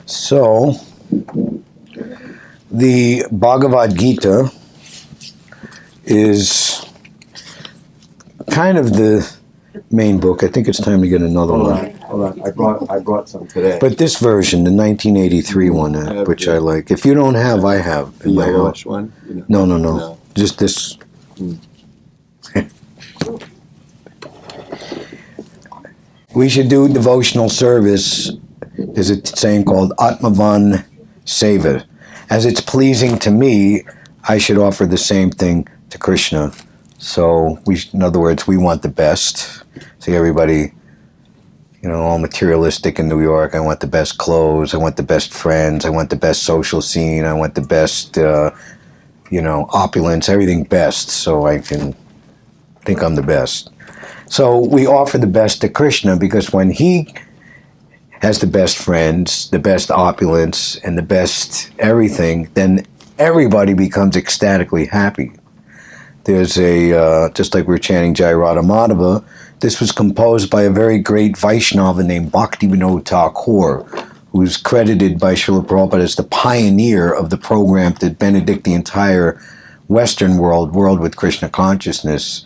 So, the Bhagavad-gita is kind of the main book. I think it's time to get another one. Hold on. I brought some today. But this version, the 1983 one, which I like. If you don't have, I have. The yellowish one? No. Just this. We should do devotional service. There's a saying called Atmanivedana Seva. As it's pleasing to me, I should offer the same thing to Krishna. So, in other words, we want the best. See everybody, all materialistic in New York. I want the best clothes. I want the best friends. I want the best social scene. I want the best, opulence, everything best, so I can think I'm the best. So we offer the best to Krishna because when he has the best friends, the best opulence, and the best everything, then everybody becomes ecstatically happy. There's just like we're chanting Jai Radha Madhava, this was composed by a very great Vaishnava named Bhaktivinoda Thakur, who's credited by Srila Prabhupada as the pioneer of the program to benedict the entire Western world with Krishna consciousness.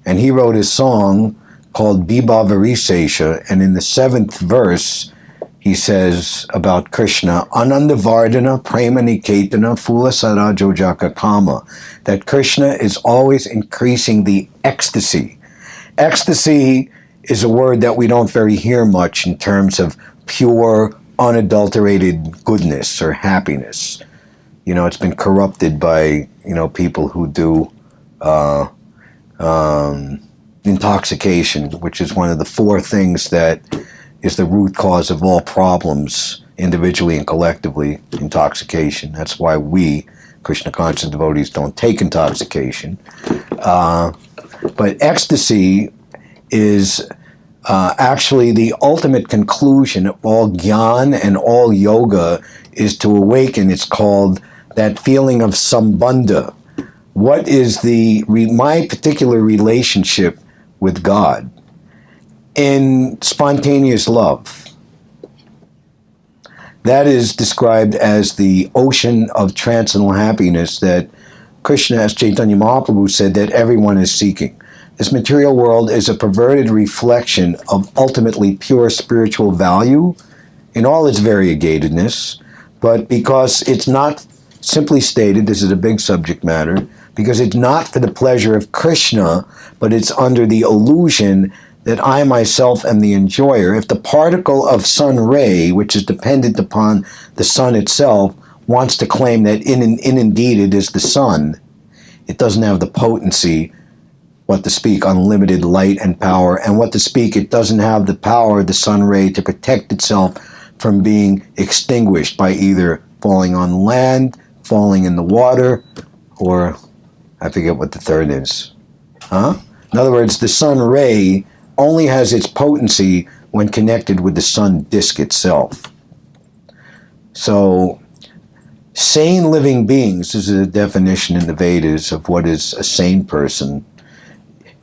And he wrote a song called Vibhavarisesha, and in the 7th verse, he says about Krishna, Anandavardhana Prema Niketana Phula Sarajojaka Kama, that Krishna is always increasing the ecstasy. Ecstasy is a word that we don't very hear much in terms of pure, unadulterated goodness or happiness. It's been corrupted by, people who do intoxication, which is one of the 4 things that is the root cause of all problems, individually and collectively, intoxication. That's why we, Krishna conscious devotees, don't take intoxication. But ecstasy is actually the ultimate conclusion of all jnana and all yoga is to awaken. It's called that feeling of sambandha. What is my particular relationship with God? In spontaneous love. That is described as the ocean of transcendental happiness that Krishna, as Chaitanya Mahaprabhu said, that everyone is seeking. This material world is a perverted reflection of ultimately pure spiritual value in all its variegatedness, but because it's not simply stated, this is a big subject matter, because it's not for the pleasure of Krishna, but it's under the illusion that I myself am the enjoyer. If the particle of sun ray, which is dependent upon the sun itself, wants to claim that indeed it is the sun, it doesn't have the potency, what to speak, unlimited light and power, and what to speak, it doesn't have the power of the sun ray to protect itself from being extinguished by either falling on land, falling in the water, or I forget what the third is. In other words, the sun ray only has its potency when connected with the sun disk itself. So, sane living beings, this is a definition in the Vedas of what is a sane person.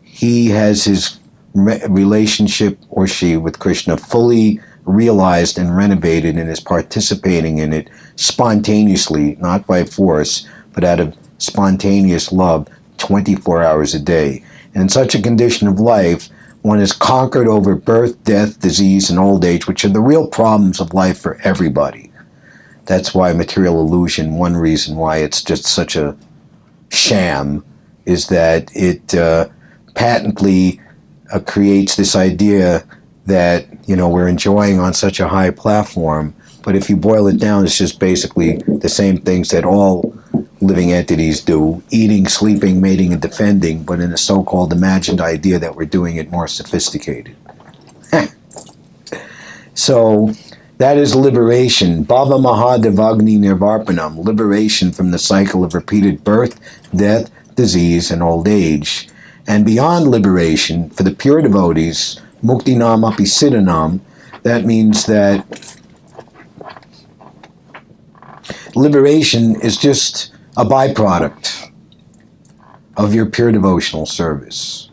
He has his relationship, or she, with Krishna fully realized and renovated and is participating in it spontaneously, not by force, but out of spontaneous love 24 hours a day. And in such a condition of life, one is conquered over birth, death, disease, and old age, which are the real problems of life for everybody. That's why material illusion, one reason why it's just such a sham, is that it patently creates this idea that, we're enjoying on such a high platform. But if you boil it down, it's just basically the same things that all living entities do, eating, sleeping, mating, and defending, but in a so-called imagined idea that we're doing it more sophisticated. So, that is liberation. Bhava Mahadevagni Nirvarpanam, liberation from the cycle of repeated birth, death, disease, and old age. And beyond liberation, for the pure devotees, Muktinam api siddhanam, that means that liberation is just a byproduct of your pure devotional service.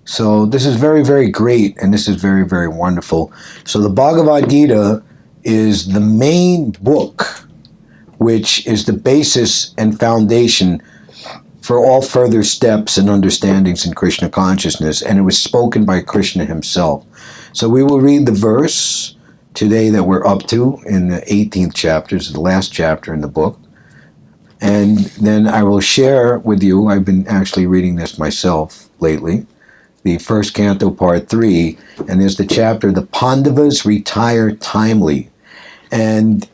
So this is very, very great, and this is very, very wonderful. So the Bhagavad-gita is the main book, which is the basis and foundation for all further steps and understandings in Krishna consciousness, and it was spoken by Krishna himself. So we will read the verse today that we're up to in the 18th chapter, the last chapter in the book, and then I will share with you, I've been actually reading this myself lately, the first canto, part 3, and there's the chapter, The Pandavas Retire Timely. And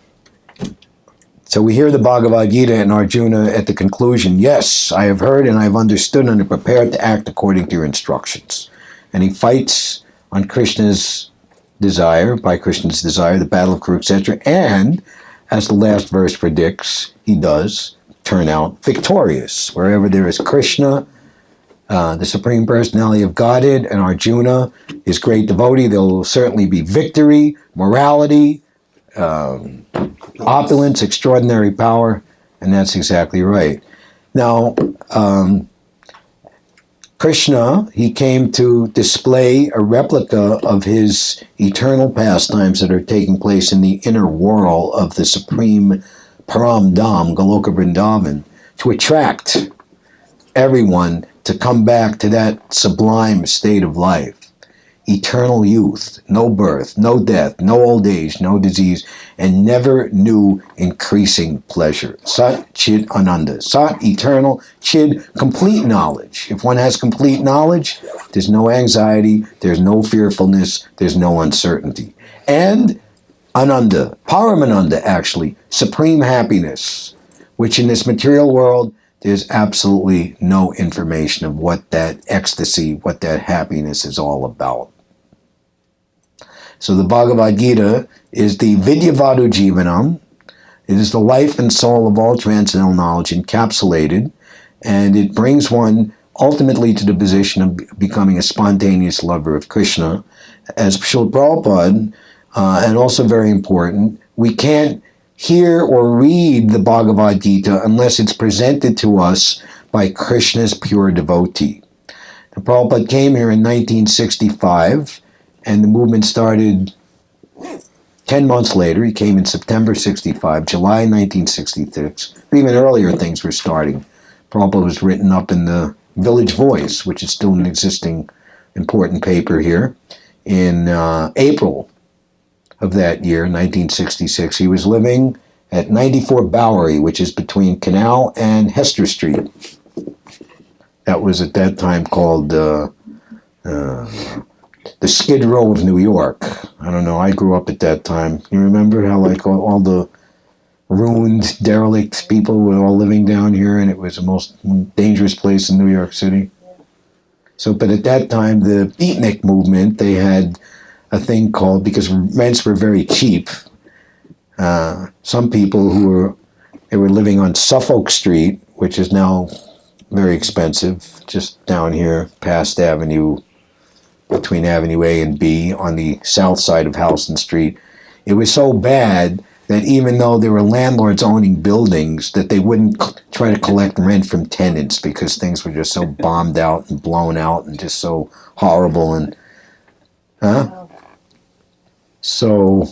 so we hear the Bhagavad-gita and Arjuna at the conclusion, yes, I have heard and I have understood and am prepared to act according to your instructions. And he fights on Krishna's desire, by Krishna's desire, the battle of Kurukshetra, and as the last verse predicts, he does turn out victorious. Wherever there is Krishna, the Supreme Personality of Godhead, and Arjuna, his great devotee, there will certainly be victory, morality, opulence, extraordinary power, and that's exactly right. Now, Krishna, he came to display a replica of his eternal pastimes that are taking place in the inner whirl of the Supreme Param Dham, Goloka Vrindavan, to attract everyone to come back to that sublime state of life. Eternal youth, no birth, no death, no old age, no disease, and never new increasing pleasure. Sat Chid Ananda. Sat, eternal, Chid, complete knowledge. If one has complete knowledge, there's no anxiety, there's no fearfulness, there's no uncertainty. And Ananda, Paramananda actually, supreme happiness, which in this material world, there's absolutely no information of what that ecstasy, what that happiness is all about. So the Bhagavad-gita is the Vidyavadu Jivanam. It is the life and soul of all transcendental knowledge encapsulated, and it brings one ultimately to the position of becoming a spontaneous lover of Krishna. As Srila Prabhupada, and also very important, we can't hear or read the Bhagavad-gita unless it's presented to us by Krishna's pure devotee. Now, Prabhupada came here in 1965, and the movement started 10 months later. He came in September 65, July 1966. Even earlier things were starting. Prabhupada was written up in the Village Voice, which is still an existing important paper here, in April of that year, 1966. He was living at 94 Bowery, which is between Canal and Hester Street. That was at that time called the Skid Row of New York. I don't know, I grew up at that time. You remember how like all the ruined, derelict people were all living down here, and it was the most dangerous place in New York City? So, but at that time, the beatnik movement, they had a thing called, because rents were very cheap, some people they were living on Suffolk Street, which is now very expensive, just down here past Avenue, between Avenue A and B, on the south side of Houston Street. It was so bad that even though there were landlords owning buildings, that they wouldn't try to collect rent from tenants because things were just so bombed out and blown out and just so horrible. And so,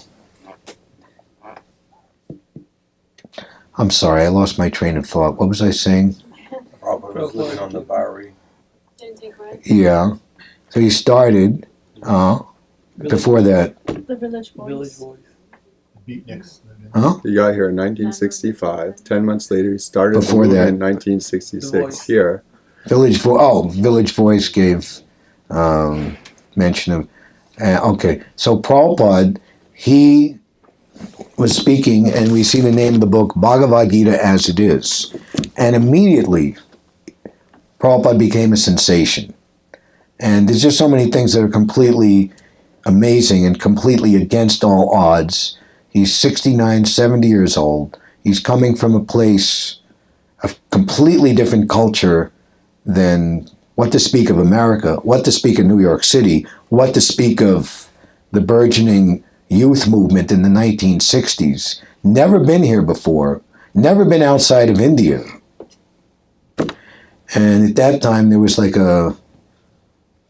I'm sorry, I lost my train of thought. What was I saying? Prabhupada was living on the Bowery. Yeah. So he started, before that. The Village Voice. Beatniks. Huh? He got here in 1965. 10 months later, he started Before the movement that. in 1966 here. Village Voice gave mention of. Okay, so Prabhupada, he was speaking, and we see the name of the book, Bhagavad-gita As It Is. And immediately, Prabhupada became a sensation. And there's just so many things that are completely amazing and completely against all odds. He's 69, 70 years old. He's coming from a place, a completely different culture than what to speak of America, what to speak of New York City, what to speak of the burgeoning youth movement in the 1960s. Never been here before, never been outside of India. And at that time, there was like a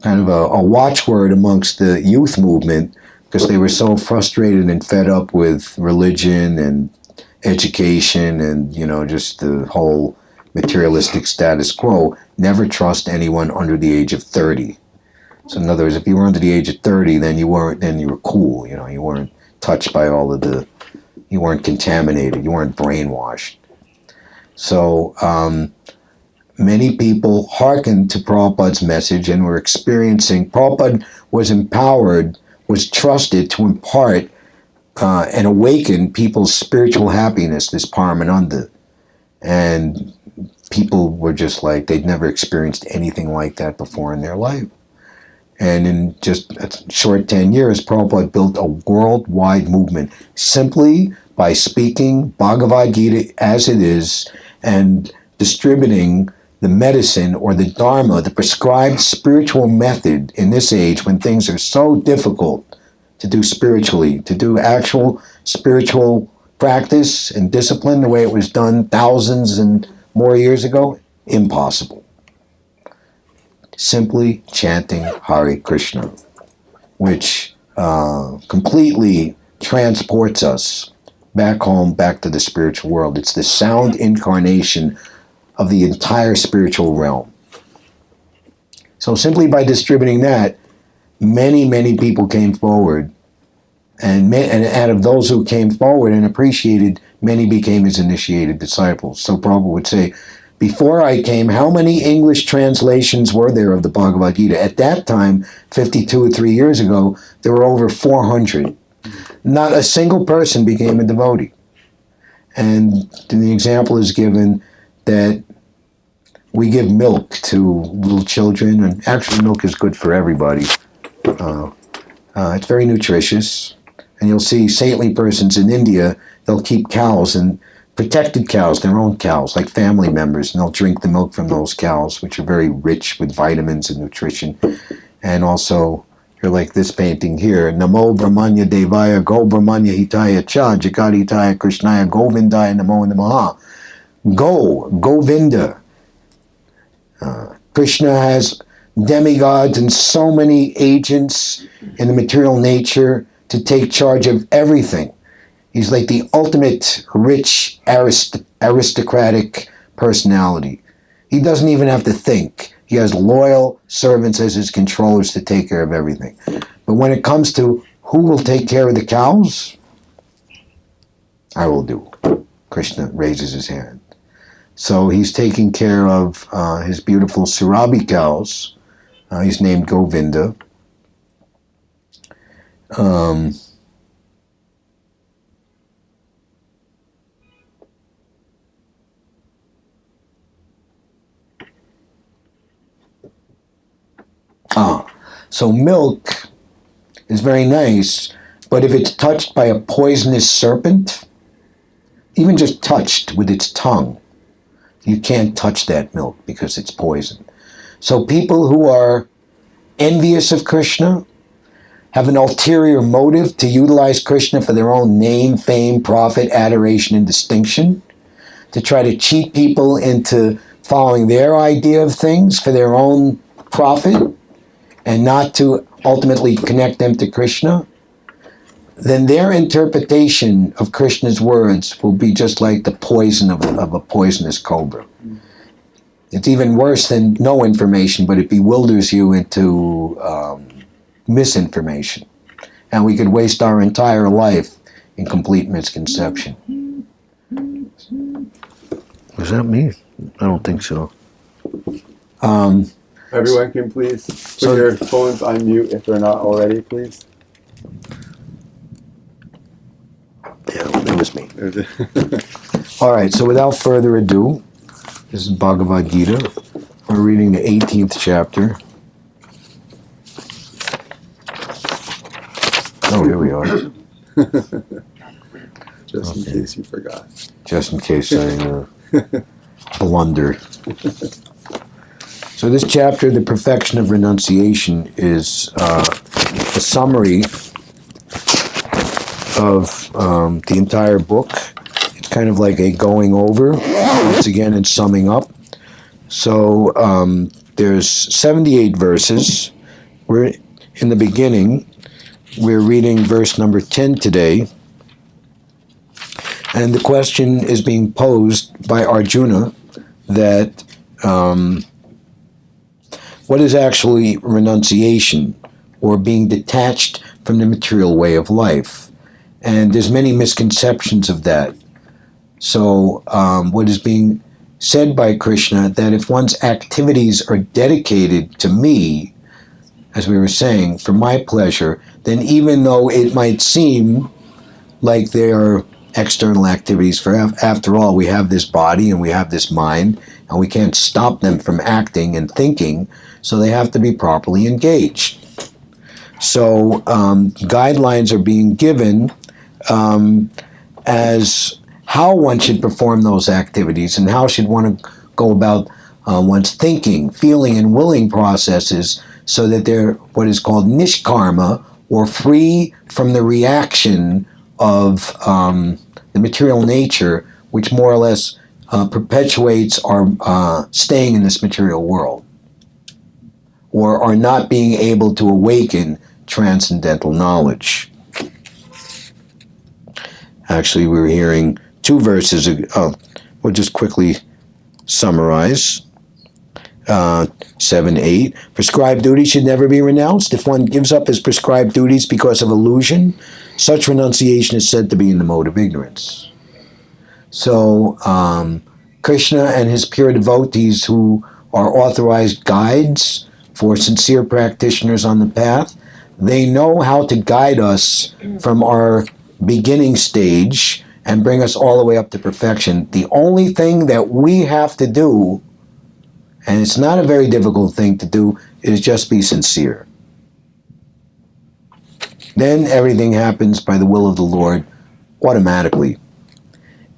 kind of a watchword amongst the youth movement because they were so frustrated and fed up with religion and education and, just the whole materialistic status quo. Never trust anyone under the age of 30. So in other words, if you were under the age of 30, then you were cool. You weren't touched by you weren't contaminated, you weren't brainwashed. So many people hearkened to Prabhupada's message and were experiencing. Prabhupada was empowered, was trusted to impart and awaken people's spiritual happiness, this Paramananda. And people were just like, they'd never experienced anything like that before in their life. And in just a short 10 years, Prabhupada built a worldwide movement simply by speaking Bhagavad-gita as it is and distributing the medicine or the dharma, the prescribed spiritual method in this age when things are so difficult to do spiritually, to do actual spiritual practice and discipline the way it was done thousands and more years ago. Impossible. Simply chanting Hare Krishna, which completely transports us back home, back to the spiritual world. It's the sound incarnation of the entire spiritual realm. So simply by distributing that, many, many people came forward, and out of those who came forward and appreciated, many became his initiated disciples. So Prabhupada would say, before I came, how many English translations were there of the Bhagavad Gita? At that time, 52 or 3 years ago, there were over 400. Not a single person became a devotee. And the example is given that we give milk to little children, and actually milk is good for everybody. It's very nutritious. And you'll see saintly persons in India, they'll keep cows, and protected cows, their own cows, like family members, and they'll drink the milk from those cows, which are very rich with vitamins and nutrition. And also, you're like this painting here, Namo Brahmanya Devaya Go Brahmanya Hitaya Cha Jagati Hitaya Krishnaya Govindaya Namo Namaha. Govinda. Krishna has demigods and so many agents in the material nature to take charge of everything. He's like the ultimate rich aristocratic personality. He doesn't even have to think. He has loyal servants as his controllers to take care of everything. But when it comes to who will take care of the cows, I will do. Krishna raises his hand. So he's taking care of his beautiful Surabhi cows. He's named Govinda. So milk is very nice, but if it's touched by a poisonous serpent, even just touched with its tongue, you can't touch that milk because it's poison. So people who are envious of Krishna, have an ulterior motive to utilize Krishna for their own name, fame, profit, adoration, and distinction, to try to cheat people into following their idea of things for their own profit, and not to ultimately connect them to Krishna, then their interpretation of Krishna's words will be just like the poison of a poisonous cobra. It's even worse than no information, but it bewilders you into misinformation. And we could waste our entire life in complete misconception. Was that me? I don't think so. Everyone can please put your phones on mute if they're not already, please. Yeah, that was me. All right, so without further ado, this is Bhagavad Gita. We're reading the 18th chapter. Oh, here we are. Just in case you forgot. Just in case I blundered. So this chapter, the perfection of renunciation, is a summary of the entire book. It's kind of like a going over, once again, and summing up. So there's 78 verses. We're in the beginning. we're reading verse number 10 today. And the question is being posed by Arjuna that what is actually renunciation, or being detached from the material way of life? And there's many misconceptions of that. So what is being said by Krishna, that if one's activities are dedicated to me, as we were saying, for my pleasure, then even though it might seem like they are external activities, for after all, we have this body and we have this mind, and we can't stop them from acting and thinking, so they have to be properly engaged. So guidelines are being given as how one should perform those activities, and how should one go about one's thinking, feeling, and willing processes, so that they're what is called nishkarma, or free from the reaction of the material nature, which more or less perpetuates our staying in this material world, or are not being able to awaken transcendental knowledge. Actually, we were hearing 2 verses ago. We'll just quickly summarize. 7:8. Prescribed duties should never be renounced. If one gives up his prescribed duties because of illusion, such renunciation is said to be in the mode of ignorance. So, Krishna and his pure devotees, who are authorized guides for sincere practitioners on the path, they know how to guide us from our beginning stage and bring us all the way up to perfection. The only thing that we have to do, and it's not a very difficult thing to do, is just be sincere. Then everything happens by the will of the Lord automatically.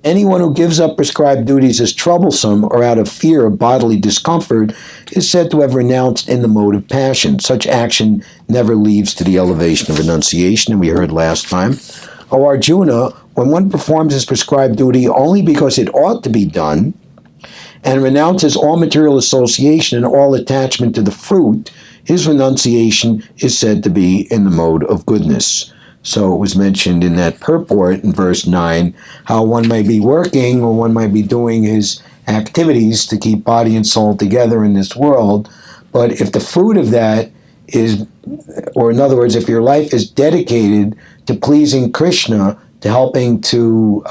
Anyone who gives up prescribed duties as troublesome or out of fear of bodily discomfort is said to have renounced in the mode of passion. Such action never leads to the elevation of renunciation, and we heard last time. O Arjuna, when one performs his prescribed duty only because it ought to be done, and renounces all material association and all attachment to the fruit, his renunciation is said to be in the mode of goodness. So it was mentioned in that purport in verse 9, how one might be working, or one might be doing his activities to keep body and soul together in this world, but if the fruit of that is, or in other words, if your life is dedicated to pleasing Krishna, to helping to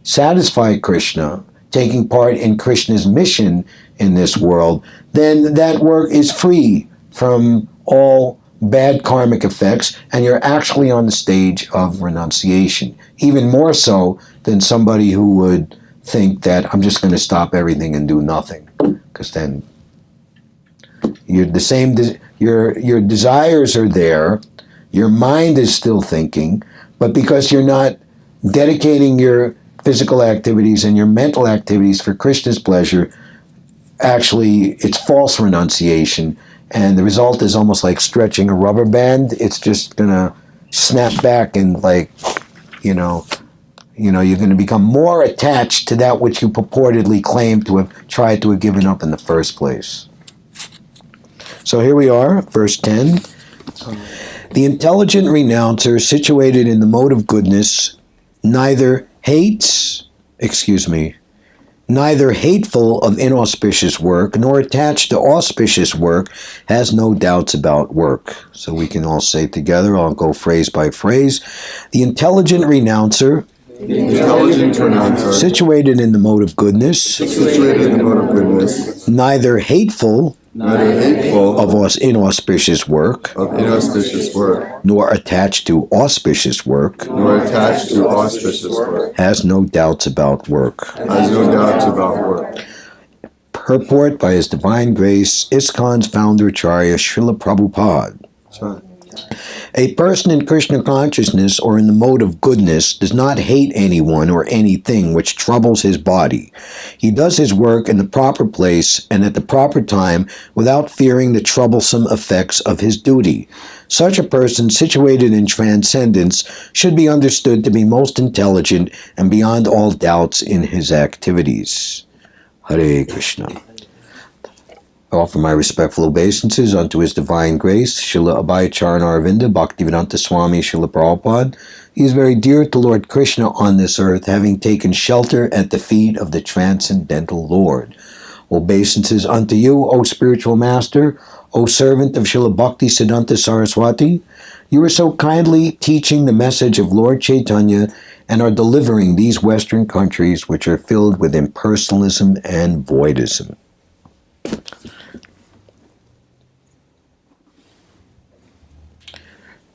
satisfy Krishna, taking part in Krishna's mission in this world, then that work is free from all bad karmic effects, and you're actually on the stage of renunciation. Even more so than somebody who would think that I'm just going to stop everything and do nothing, because then you're the same. Your desires are there, your mind is still thinking, but because you're not dedicating your physical activities and your mental activities for Krishna's pleasure, actually it's false renunciation, and the result is almost like stretching a rubber band. It's just gonna snap back, and you're going to become more attached to that which you purportedly claim to have tried to have given up in the first place. So here we are, verse 10. The intelligent renouncer, situated in the mode of goodness, neither hateful of inauspicious work, nor attached to auspicious work, has no doubts about work. So we can all say together, I'll go phrase by phrase. The intelligent renouncer, situated in the mode of goodness, neither hateful of inauspicious work, nor attached to auspicious work, has no doubts about work. Purport by His Divine Grace, ISKCON's founder, Acharya Srila Prabhupada. A person in Krishna consciousness or in the mode of goodness does not hate anyone or anything which troubles his body. He does his work in the proper place and at the proper time without fearing the troublesome effects of his duty. Such a person situated in transcendence should be understood to be most intelligent and beyond all doubts in his activities. Hare Krishna. offer my respectful obeisances unto His Divine Grace, Srila Abhay Charan Aravinda, Bhaktivedanta Swami Srila Prabhupada. He is very dear to Lord Krishna on this earth, having taken shelter at the feet of the Transcendental Lord. Obeisances unto you, O spiritual master, O servant of Srila Bhakti Siddhanta Saraswati. You are so kindly teaching the message of Lord Chaitanya and are delivering these Western countries which are filled with impersonalism and voidism.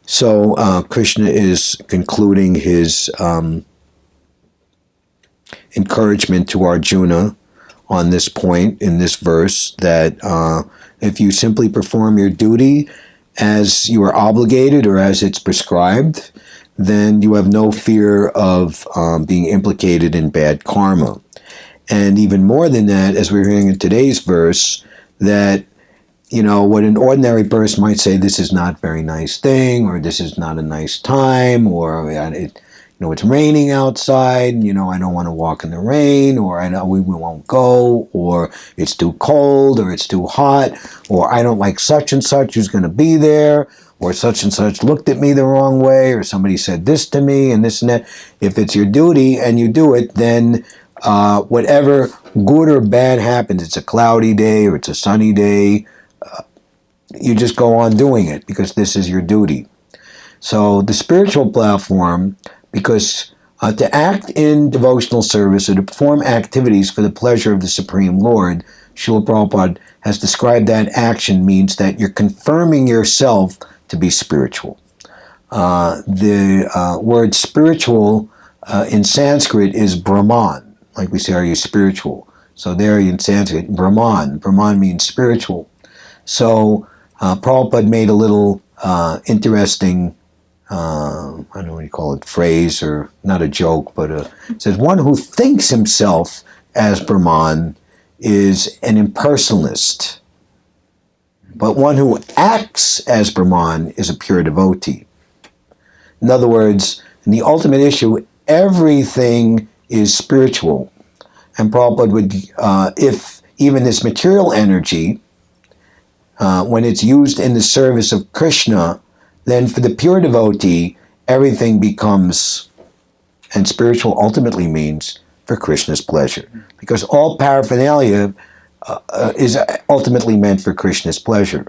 So Krishna is concluding his encouragement to Arjuna on this point in this verse that if you simply perform your duty as you are obligated or as it's prescribed, then you have no fear of being implicated in bad karma. And even more than that, as we're hearing in today's verse, that what an ordinary person might say, this is not a very nice thing, or this is not a nice time, or it's raining outside, I don't want to walk in the rain, or I know we won't go, or it's too cold, or it's too hot, or I don't like such and such who's going to be there, or such and such looked at me the wrong way, or somebody said this to me, and this and that. If it's your duty and you do it, then whatever good or bad happens, it's a cloudy day or it's a sunny day, you just go on doing it because this is your duty. So the spiritual platform, because to act in devotional service or to perform activities for the pleasure of the Supreme Lord, Srila Prabhupada has described that action means that you're confirming yourself to be spiritual. The word spiritual in Sanskrit is Brahman. Like we say, are you spiritual? So there in Sanskrit, Brahman. Brahman means spiritual. So Prabhupada made a little interesting, I don't know what you call it, phrase, or not a joke, but it says, one who thinks himself as Brahman is an impersonalist, but one who acts as Brahman is a pure devotee. In other words, in the ultimate issue, everything is spiritual. And Prabhupada would, if even this material energy, when it's used in the service of Krishna, then for the pure devotee, everything becomes, and spiritual ultimately means, for Krishna's pleasure. Because all paraphernalia is ultimately meant for Krishna's pleasure.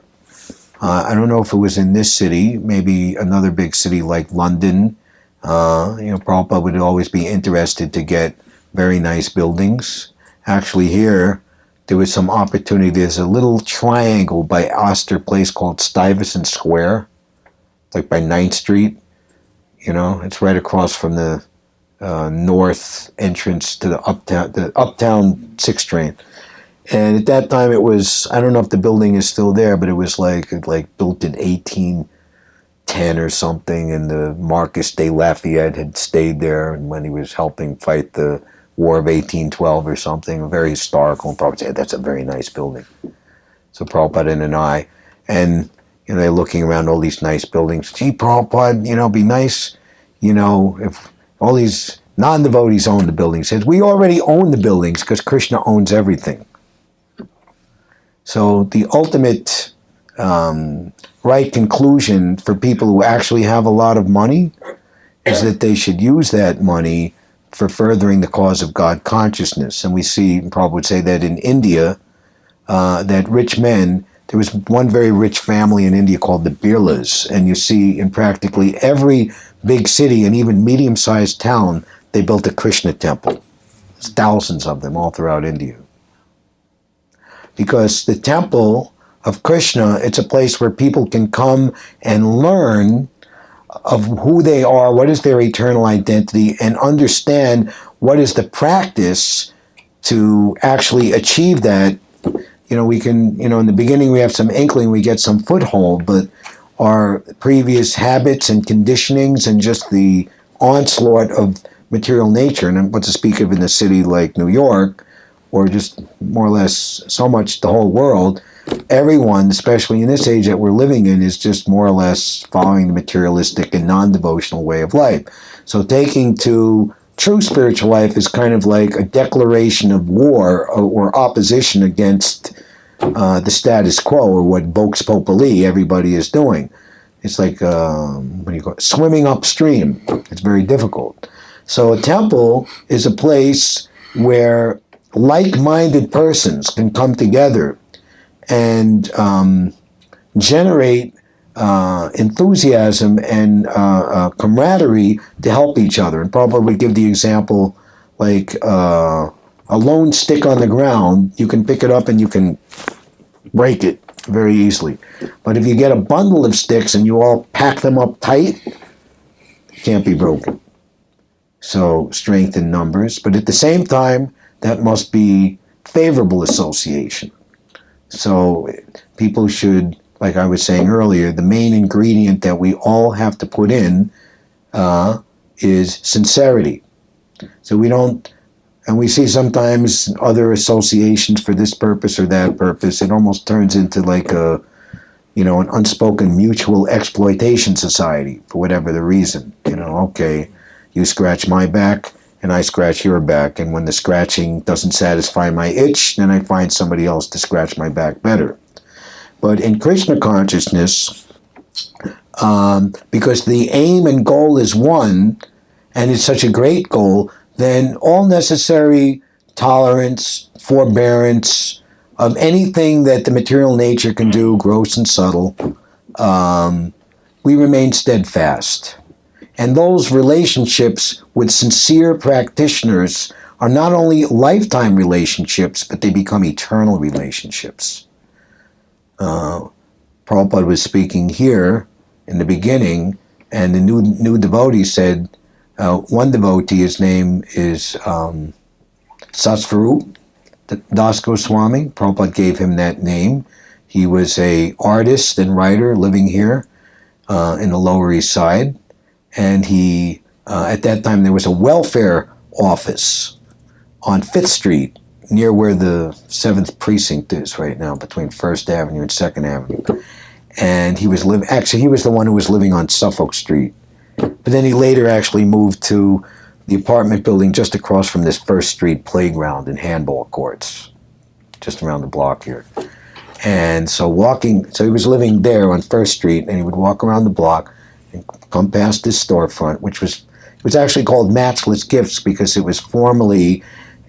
I don't know if it was in this city, maybe another big city like London. Prabhupada would always be interested to get very nice buildings. Actually here, there was some opportunity. There's a little triangle by Oster Place called Stuyvesant Square, like by 9th Street. It's right across from the north entrance to the uptown 6th train. And at that time it was, I don't know if the building is still there, but it was like built in 1810 or something, and the Marquis de Lafayette had stayed there when he was helping fight the War of 1812 or something, very historical. And Prabhupada said, that's a very nice building. So Prabhupada and I, and they're looking around all these nice buildings. Gee, Prabhupada, be nice, if all these non-devotees own the buildings. He says, we already own the buildings because Krishna owns everything. So the ultimate right conclusion for people who actually have a lot of money is that they should use that money for furthering the cause of God consciousness. And we see, Prabhupada would say that in India, that rich men, there was one very rich family in India called the Birlas, and you see in practically every big city and even medium-sized town, they built a Krishna temple. There's thousands of them all throughout India. Because the temple of Krishna, it's a place where people can come and learn of who they are, what is their eternal identity, and understand what is the practice to actually achieve that. We can, in the beginning we have some inkling, we get some foothold, but our previous habits and conditionings and just the onslaught of material nature, and what to speak of in a city like New York, or just more or less so much the whole world, everyone, especially in this age that we're living in, is just more or less following the materialistic and non-devotional way of life. So taking to true spiritual life is kind of like a declaration of war or opposition against the status quo, or what vox populi everybody is doing. It's like, what do you call it? Swimming upstream. It's very difficult. So a temple is a place where like-minded persons can come together and generate enthusiasm and camaraderie to help each other. And Prabhupada would give the example, like a lone stick on the ground, you can pick it up and you can break it very easily. But if you get a bundle of sticks and you all pack them up tight, it can't be broken. So strength in numbers, but at the same time, that must be favorable association. So people should, like I was saying earlier, the main ingredient that we all have to put in is sincerity. So we don't, and we see sometimes other associations for this purpose or that purpose. It almost turns into like a, an unspoken mutual exploitation society for whatever the reason. Okay, you scratch my back and I scratch your back, and when the scratching doesn't satisfy my itch, then I find somebody else to scratch my back better. But in Krishna consciousness, because the aim and goal is one, and it's such a great goal, then all necessary tolerance, forbearance, of anything that the material nature can do, gross and subtle, we remain steadfast. And those relationships with sincere practitioners are not only lifetime relationships, but they become eternal relationships. Prabhupada was speaking here in the beginning, and the new devotee said, one devotee, his name is Satsvarup Das Goswami. Prabhupada gave him that name. He was an artist and writer living here in the Lower East Side. And he, at that time, there was a welfare office on 5th Street, near where the 7th Precinct is right now, between 1st Avenue and 2nd Avenue. And he was he was the one who was living on Suffolk Street. But then he later actually moved to the apartment building just across from this 1st Street playground and handball courts, just around the block here. And so he was living there on 1st Street, and he would walk around the block and come past this storefront, which was actually called Matchless Gifts because it was formerly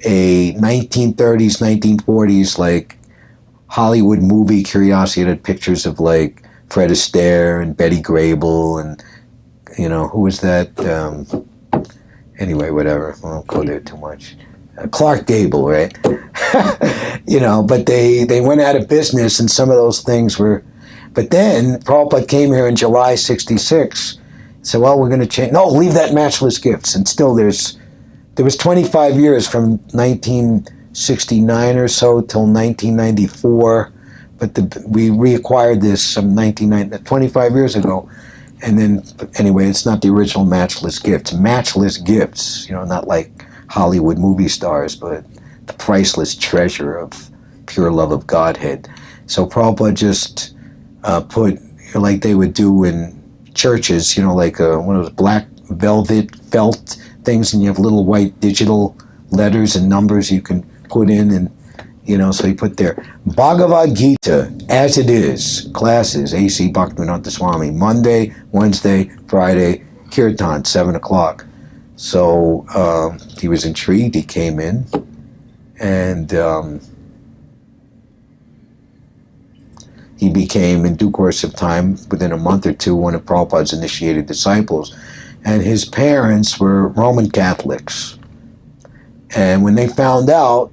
a 1930s, 1940s, like Hollywood movie curiosity. It had pictures of like Fred Astaire and Betty Grable and, who was that? Anyway, whatever. I won't go there too much. Clark Gable, right? But they went out of business, and some of those things were. But then Prabhupada came here in July '66. Said, well, we're going to change. No, leave that Matchless Gifts. And still there was 25 years from 1969 or so till 1994. But we reacquired this some 25 years ago. And then, anyway, it's not the original Matchless Gifts. Matchless Gifts, not like Hollywood movie stars, but the priceless treasure of pure love of Godhead. So Prabhupada just put, like they would do in churches, like one of those black velvet felt things, and you have little white digital letters and numbers you can put in, and so he put there, Bhagavad-gita As It Is, classes, A.C. Bhaktivinoda Swami, Monday, Wednesday, Friday, kirtan, 7 o'clock. So he was intrigued, he came in, and he became, in due course of time, within a month or two, one of Prabhupada's initiated disciples. And his parents were Roman Catholics. And when they found out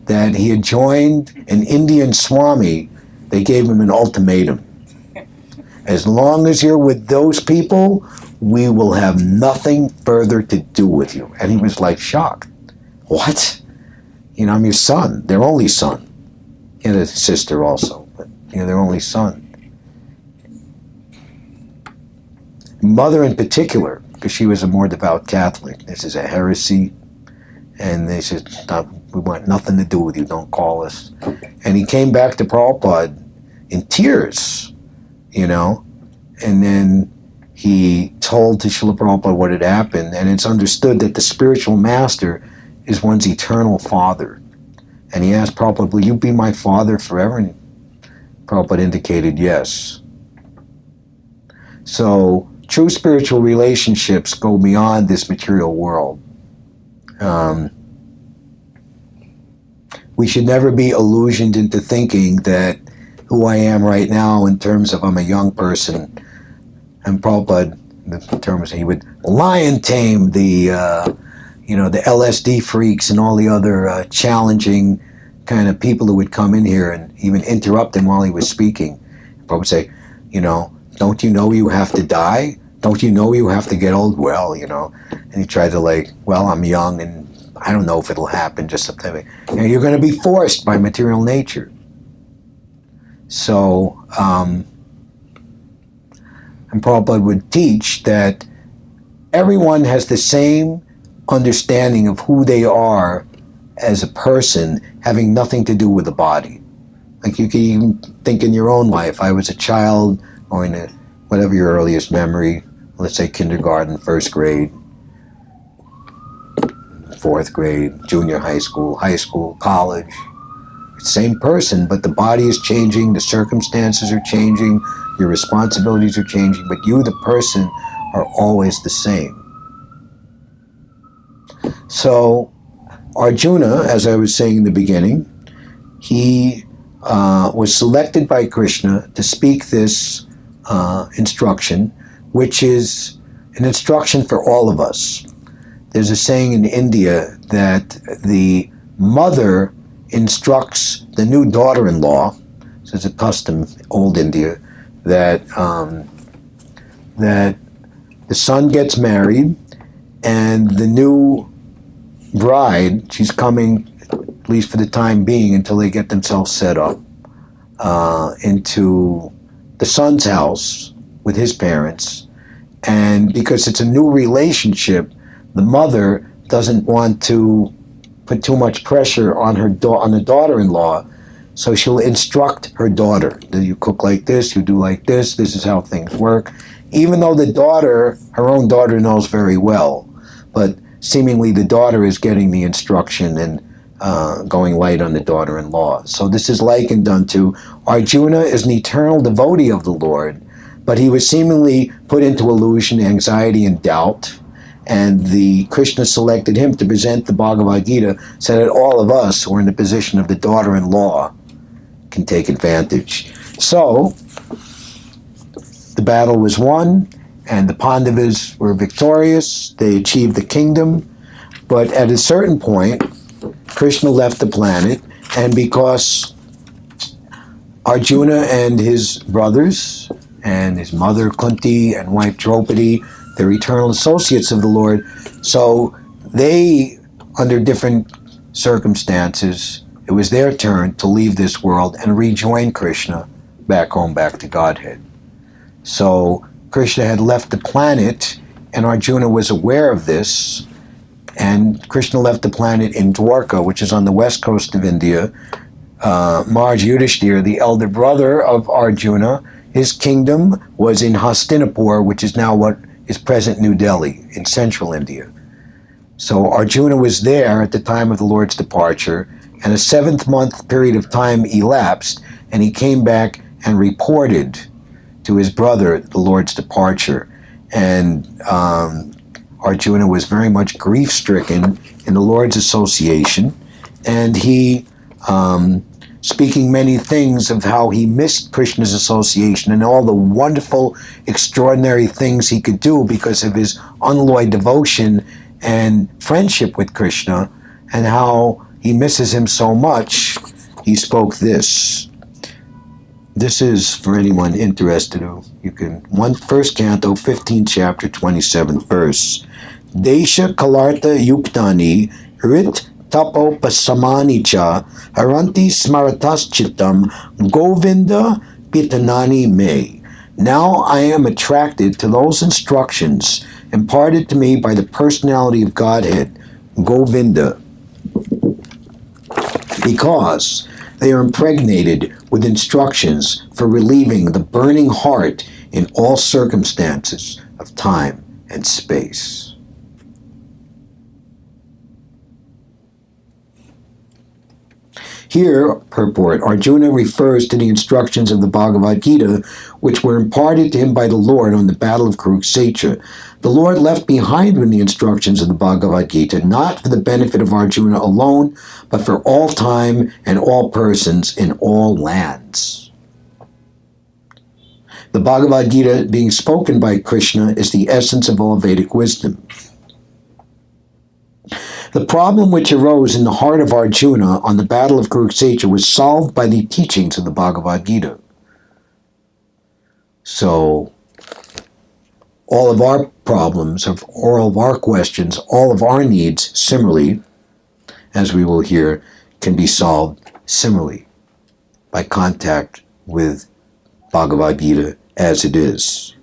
that he had joined an Indian Swami, they gave him an ultimatum. As long as you're with those people, we will have nothing further to do with you. And he was like shocked. What? I'm your son, their only son. He had a sister also, but their only son. Mother in particular, because she was a more devout Catholic. This is a heresy. And they said, we want nothing to do with you, don't call us. And he came back to Prabhupada in tears, and then he told to Srila Prabhupada what had happened, and it's understood that the spiritual master is one's eternal father. And he asked Prabhupada, will you be my father forever? And Prabhupada indicated yes. So true spiritual relationships go beyond this material world. We should never be illusioned into thinking that who I am right now in terms of I'm a young person, and Prabhupada, in terms he would lion tame the the LSD freaks and all the other challenging kind of people who would come in here and even interrupt him while he was speaking. Prabhupada would say, don't you know you have to die? Don't you know you have to get old? Well, and he tried to I'm young and I don't know if it'll happen, just something. You're going to be forced by material nature. So, and Prabhupada would teach that everyone has the same understanding of who they are as a person, having nothing to do with the body. Like you can even think in your own life, I was a child, or in whatever your earliest memory, let's say kindergarten, first grade, fourth grade, junior high school, college. Same person, but the body is changing, the circumstances are changing, your responsibilities are changing, but you, the person, are always the same. So Arjuna, as I was saying in the beginning, he was selected by Krishna to speak this instruction, which is an instruction for all of us. There's a saying in India that the mother instructs the new daughter-in-law, so it's a custom, old India, that the son gets married and the new bride, she's coming, at least for the time being, until they get themselves set up, into the son's house with his parents. And because it's a new relationship, the mother doesn't want to put too much pressure on on the daughter-in-law, so she'll instruct her daughter. You cook like this, you do like this is how things work. Even though the daughter, her own daughter, knows very well, but seemingly the daughter is getting the instruction and going light on the daughter-in-law. So this is likened unto Arjuna is an eternal devotee of the Lord, but he was seemingly put into illusion, anxiety, and doubt. And the Krishna selected him to present the Bhagavad-gita so that all of us who are in the position of the daughter-in-law can take advantage. So, the battle was won, and the Pandavas were victorious. They achieved the kingdom. But at a certain point, Krishna left the planet, and because Arjuna and his brothers, and his mother Kunti and wife Draupadi, they're eternal associates of the Lord. So they, under different circumstances, it was their turn to leave this world and rejoin Krishna back home, back to Godhead. So Krishna had left the planet, and Arjuna was aware of this, and Krishna left the planet in Dwarka, which is on the west coast of India. Maharaj Yudhishthira, the elder brother of Arjuna, his kingdom was in Hastinapur, which is now what is present New Delhi in central India. So Arjuna was there at the time of the Lord's departure, and a 7th-month period of time elapsed, and he came back and reported to his brother the Lord's departure. And Arjuna was very much grief-stricken in the Lord's association, and he, speaking many things of how he missed Krishna's association and all the wonderful, extraordinary things he could do because of his unalloyed devotion and friendship with Krishna, and how he misses him so much, he spoke this. This is for anyone interested. You can, 1st Canto, 15th chapter, 27th verse. Desha kalarta yuktani rit tapo pasamani cha haranti smaratas chittam govinda pitanani me. Now I am attracted to those instructions imparted to me by the personality of Godhead, Govinda, because they are impregnated with instructions for relieving the burning heart in all circumstances of time and space. Here, purport, Arjuna refers to the instructions of the Bhagavad-gita, which were imparted to him by the Lord on the battle of Kurukshetra. The Lord left behind him the instructions of the Bhagavad-gita, not for the benefit of Arjuna alone, but for all time and all persons in all lands. The Bhagavad-gita, being spoken by Krishna, is the essence of all Vedic wisdom. The problem which arose in the heart of Arjuna on the battle of Kurukshetra was solved by the teachings of the Bhagavad-gita. So, all of our problems, all of our questions, all of our needs, similarly, as we will hear, can be solved similarly by contact with Bhagavad-gita as it is.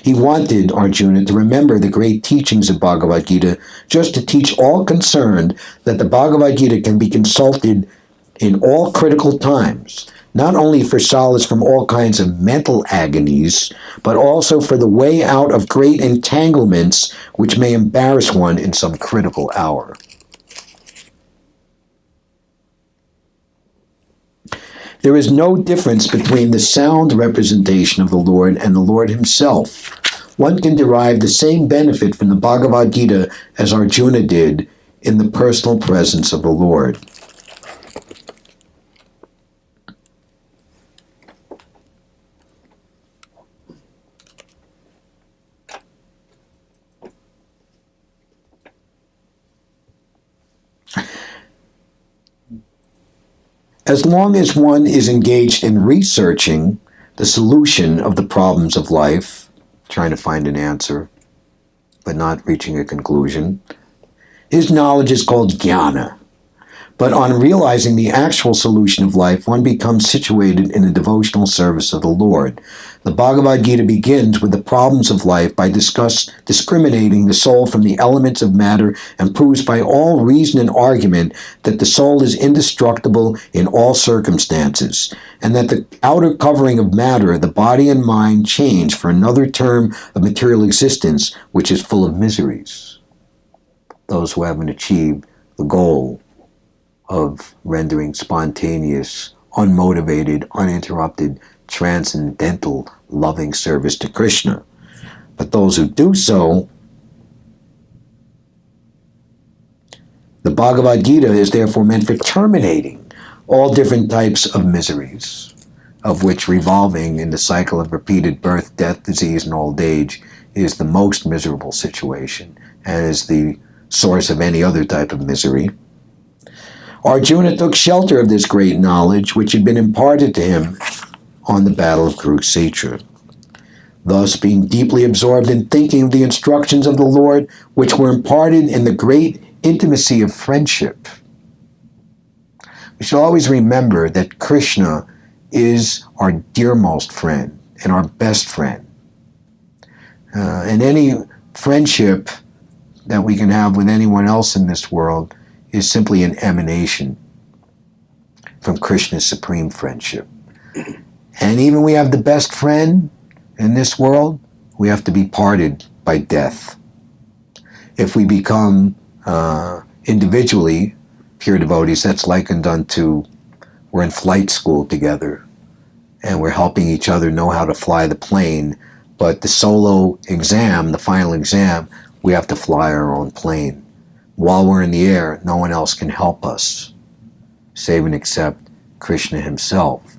He wanted Arjuna to remember the great teachings of Bhagavad-gita, just to teach all concerned that the Bhagavad-gita can be consulted in all critical times, not only for solace from all kinds of mental agonies, but also for the way out of great entanglements which may embarrass one in some critical hour. There is no difference between the sound representation of the Lord and the Lord himself. One can derive the same benefit from the Bhagavad-gita as Arjuna did in the personal presence of the Lord. As long as one is engaged in researching the solution of the problems of life, trying to find an answer, but not reaching a conclusion, his knowledge is called jnana. But on realizing the actual solution of life, one becomes situated in the devotional service of the Lord. The Bhagavad-gita begins with the problems of life by discriminating the soul from the elements of matter, and proves by all reason and argument that the soul is indestructible in all circumstances, and that the outer covering of matter, the body and mind, change for another term of material existence, which is full of miseries. Those who haven't achieved the goal of rendering spontaneous, unmotivated, uninterrupted, transcendental, loving service to Krishna. But those who do so, the Bhagavad-gita is therefore meant for terminating all different types of miseries, of which revolving in the cycle of repeated birth, death, disease, and old age is the most miserable situation, and is the source of any other type of misery. Arjuna took shelter of this great knowledge which had been imparted to him on the battle of Kurukshetra. Thus, being deeply absorbed in thinking of the instructions of the Lord, which were imparted in the great intimacy of friendship. We should always remember that Krishna is our dearmost friend and our best friend. And any friendship that we can have with anyone else in this world is simply an emanation from Krishna's supreme friendship. And even we have the best friend in this world, we have to be parted by death. If we become individually pure devotees, that's likened unto we're in flight school together and we're helping each other know how to fly the plane, but the solo exam, the final exam, we have to fly our own plane. While we're in the air, no one else can help us, save and except Krishna himself.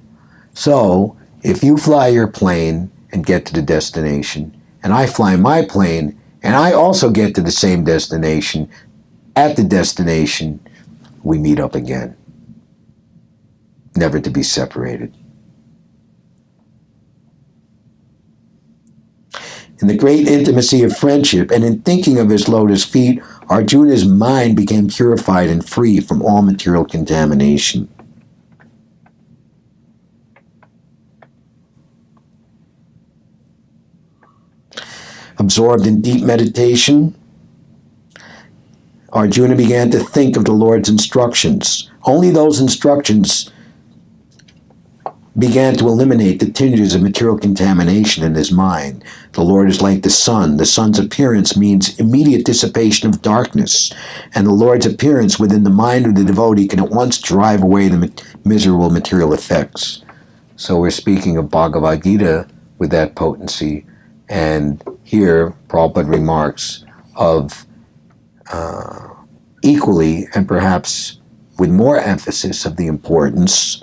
So, if you fly your plane and get to the destination, and I fly my plane, and I also get to the same destination, at the destination, we meet up again, never to be separated. In the great intimacy of friendship, and in thinking of his lotus feet, Arjuna's mind became purified and free from all material contamination. Absorbed in deep meditation, Arjuna began to think of the Lord's instructions. Only those instructions began to eliminate the tinges of material contamination in his mind. The Lord is like the sun. The sun's appearance means immediate dissipation of darkness, and the Lord's appearance within the mind of the devotee can at once drive away the miserable material effects. So we're speaking of Bhagavad-gita with that potency, and here Prabhupada remarks of equally and perhaps with more emphasis of the importance.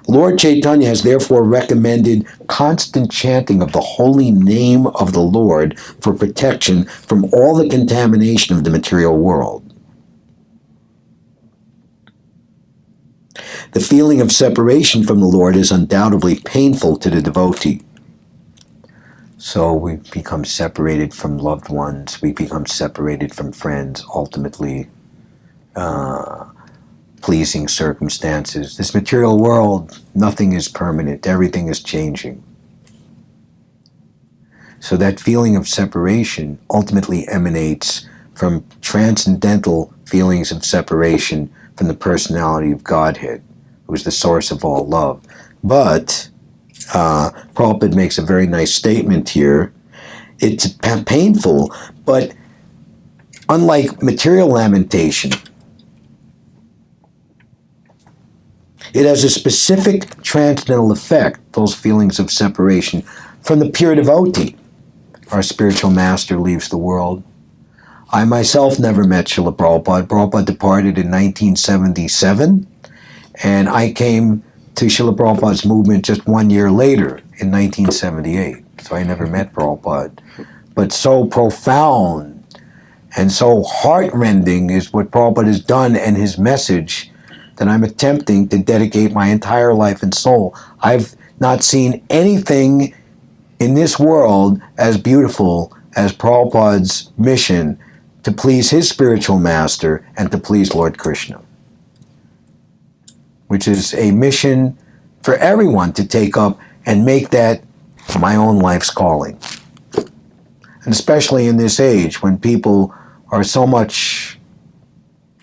Lord Chaitanya has therefore recommended constant chanting of the holy name of the Lord for protection from all the contamination of the material world. The feeling of separation from the Lord is undoubtedly painful to the devotee. So we become separated from loved ones, we become separated from friends, ultimately pleasing circumstances. This material world, nothing is permanent, everything is changing. So that feeling of separation ultimately emanates from transcendental feelings of separation from the personality of Godhead, who is the source of all love. But Prabhupada makes a very nice statement here. It's painful, but unlike material lamentation, it has a specific transcendental effect, those feelings of separation, from the pure devotee. Our spiritual master leaves the world. I myself never met Srila Prabhupada. Prabhupada departed in 1977, and I came to Srila Prabhupada's movement just 1 year later in 1978. So I never met Prabhupada. But so profound and so heartrending is what Prabhupada has done and his message that I'm attempting to dedicate my entire life and soul. I've not seen anything in this world as beautiful as Prabhupada's mission to please his spiritual master and to please Lord Krishna, which is a mission for everyone to take up and make that my own life's calling. And especially in this age when people are so much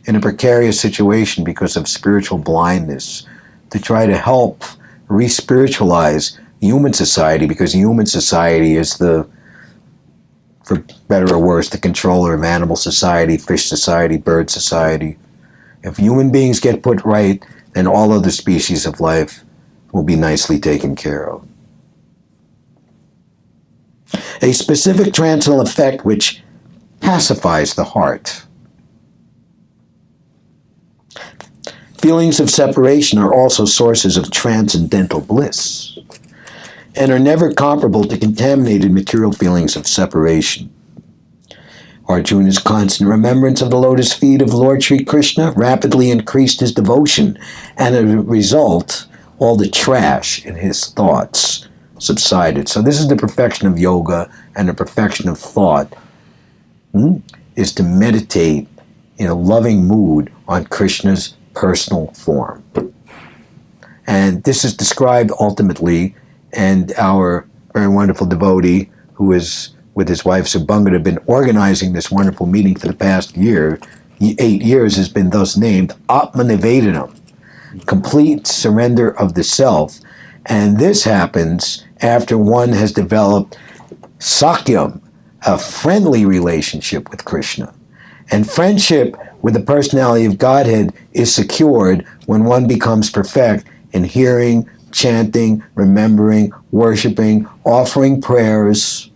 in a precarious situation because of spiritual blindness, to try to help re-spiritualize human society, because human society is the, for better or worse, the controller of animal society, fish society, bird society. If human beings get put right, then all other species of life will be nicely taken care of. A specific transcendental effect which pacifies the heart. Feelings of separation are also sources of transcendental bliss and are never comparable to contaminated material feelings of separation. Arjuna's constant remembrance of the lotus feet of Lord Sri Krishna rapidly increased his devotion, and as a result, all the trash in his thoughts subsided. So this is the perfection of yoga, and the perfection of thought is to meditate in a loving mood on Krishna's personal form. And this is described ultimately, and our very wonderful devotee, who is with his wife Subhangada, have been organizing this wonderful meeting for the past 8 years, has been thus named Atmanivedana, complete surrender of the self. And this happens after one has developed sakyam, a friendly relationship with Krishna. And friendship with the personality of Godhead is secured when one becomes perfect in hearing, chanting, remembering, worshiping, offering prayers.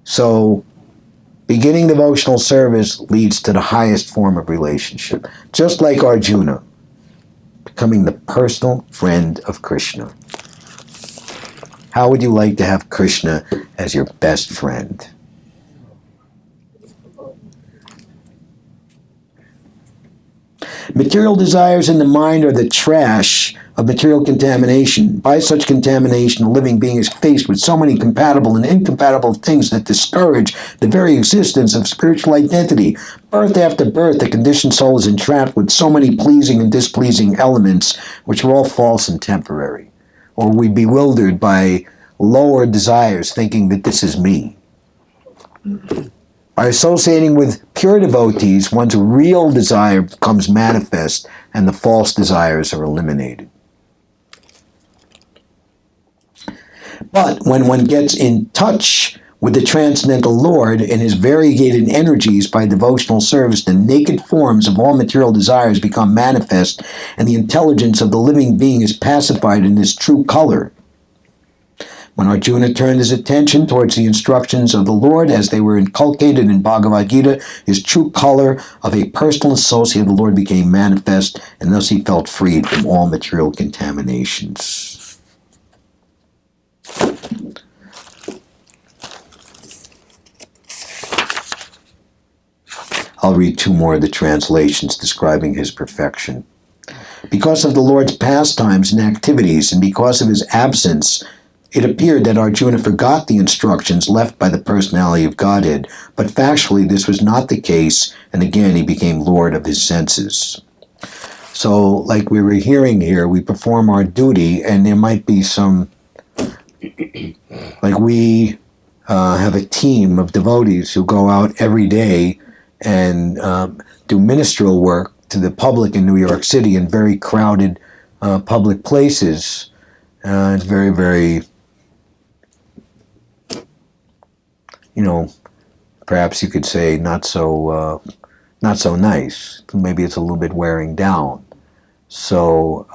So, beginning devotional service leads to the highest form of relationship. Just like Arjuna, becoming the personal friend of Krishna. How would you like to have Krishna as your best friend? Material desires in the mind are the trash of material contamination. By such contamination, a living being is faced with so many compatible and incompatible things that discourage the very existence of spiritual identity. Birth after birth, the conditioned soul is entrapped with so many pleasing and displeasing elements, which are all false and temporary. Or we bewildered by lower desires, thinking that this is me. By associating with pure devotees, one's real desire becomes manifest and the false desires are eliminated. But when one gets in touch with the Transcendental Lord and his variegated energies by devotional service, the naked forms of all material desires become manifest, and the intelligence of the living being is pacified in its true color. When Arjuna turned his attention towards the instructions of the Lord as they were inculcated in Bhagavad-gita, his true color of a personal associate of the Lord became manifest, and thus he felt freed from all material contaminations. I'll read two more of the translations describing his perfection. Because of the Lord's pastimes and activities, and because of his absence, it appeared that Arjuna forgot the instructions left by the personality of Godhead, but factually this was not the case, and again he became Lord of his senses. So, like we were hearing here, we perform our duty, and there might be some, like we have a team of devotees who go out every day and do ministerial work to the public in New York City in very crowded public places. It's very, very, perhaps you could say not so nice. Maybe it's a little bit wearing down. So,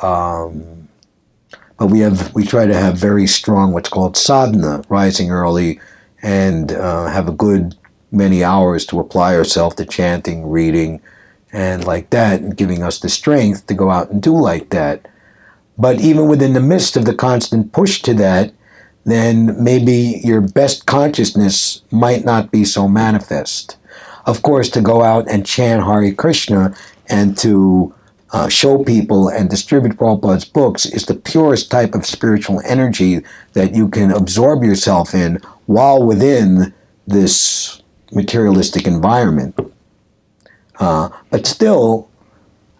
but we try to have very strong what's called sadhana, rising early and have a good many hours to apply ourselves to chanting, reading, and like that, and giving us the strength to go out and do like that. But even within the midst of the constant push to that, then maybe your best consciousness might not be so manifest. Of course, to go out and chant Hare Krishna and to show people and distribute Prabhupada's books is the purest type of spiritual energy that you can absorb yourself in while within this materialistic environment. But still,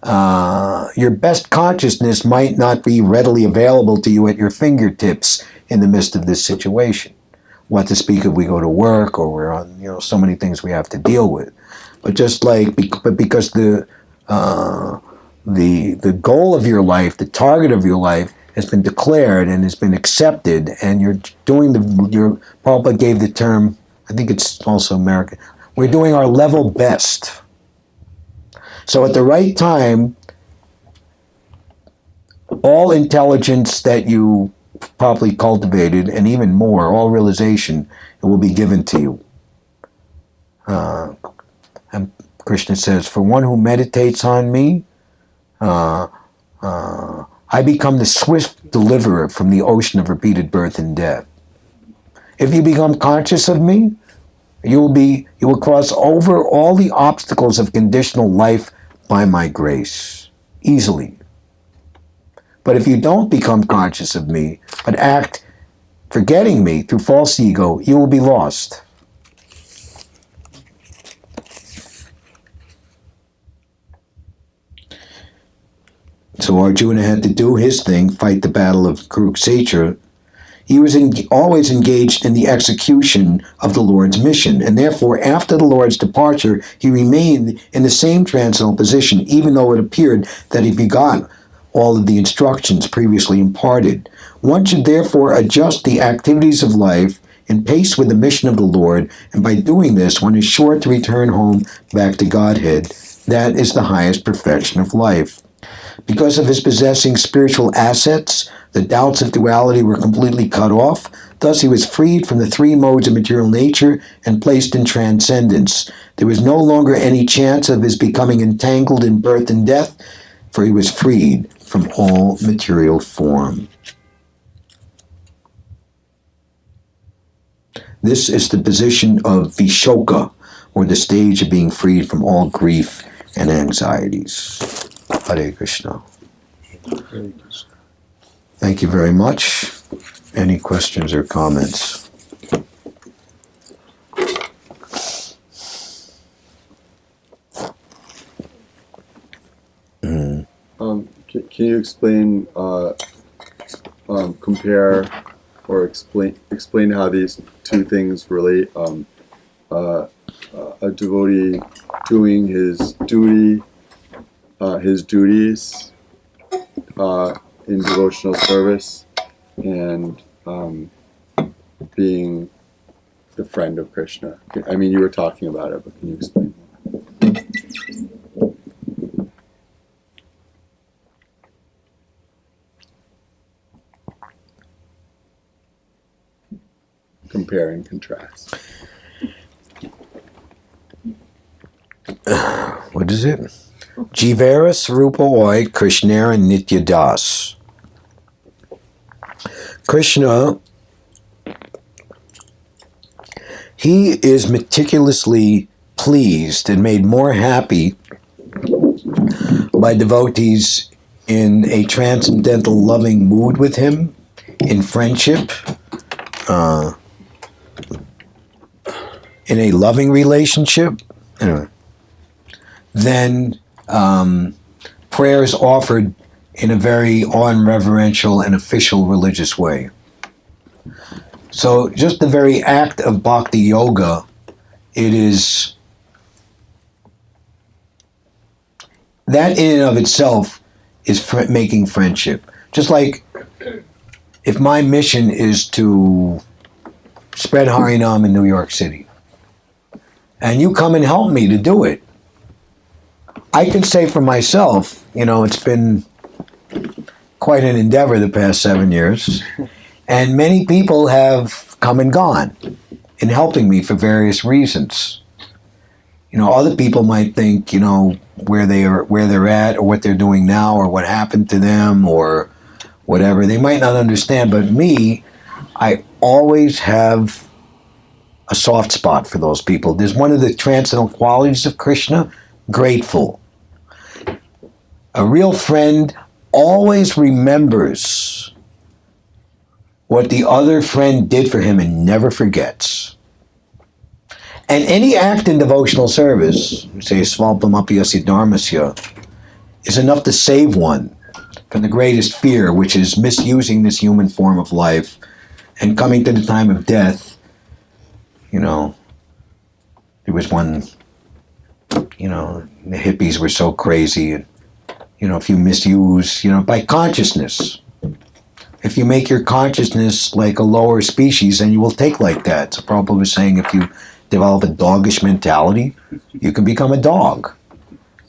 your best consciousness might not be readily available to you at your fingertips in the midst of this situation. What to speak of we go to work or we're on, so many things we have to deal with. But just because the goal of your life, the target of your life has been declared and has been accepted, and you're doing your Prabhupada gave the term, I think it's also American, we're doing our level best. So at the right time, all intelligence that you properly cultivated, and even more, all realization, it will be given to you. And Krishna says, for one who meditates on me, I become the swift deliverer from the ocean of repeated birth and death. If you become conscious of me, you will cross over all the obstacles of conditional life by my grace, easily. But if you don't become conscious of me, but act forgetting me through false ego, you will be lost. So Arjuna had to do his thing, fight the battle of Kurukshetra. He was always engaged in the execution of the Lord's mission, and therefore, after the Lord's departure, he remained in the same transcendental position, even though it appeared that he forgot all of the instructions previously imparted. One should therefore adjust the activities of life in pace with the mission of the Lord, and by doing this, one is sure to return home back to Godhead. That is the highest perfection of life. Because of his possessing spiritual assets, the doubts of duality were completely cut off. Thus he was freed from the three modes of material nature and placed in transcendence. There was no longer any chance of his becoming entangled in birth and death, for he was freed from all material form. This is the position of Vishoka, or the stage of being freed from all grief and anxieties. Hare Krishna. Hare Krishna. Thank you very much. Any questions or comments? Can you explain, compare, or explain how these two things relate? a devotee doing his duties in devotional service, and being the friend of Krishna. I mean, you were talking about it, but can you explain more? Compare and contrast. What is it? Jivera Sarupa Oi Krishnera Nitya Das. Krishna, he is meticulously pleased and made more happy by devotees in a transcendental loving mood with him, in friendship, in a loving relationship, than prayers offered in a very unreverential and official religious way. So just the very act of bhakti yoga, it is, that in and of itself is making friendship. Just like if my mission is to spread Harinam in New York City, and you come and help me to do it, I can say for myself, it's been quite an endeavor the past 7 years, and many people have come and gone in helping me for various reasons. Other people might think, where they're at, or what they're doing now, or what happened to them, or whatever. They might not understand, but me, I always have a soft spot for those people. There's one of the transcendental qualities of Krishna, grateful. A real friend always remembers what the other friend did for him and never forgets. And any act in devotional service, say Svalpamapiyasya Dharmasya, is enough to save one from the greatest fear, which is misusing this human form of life and coming to the time of death. There was one, the hippies were so crazy, and if you misuse, by consciousness. If you make your consciousness like a lower species, then you will take like that. So Prabhupada was saying if you develop a doggish mentality, you can become a dog.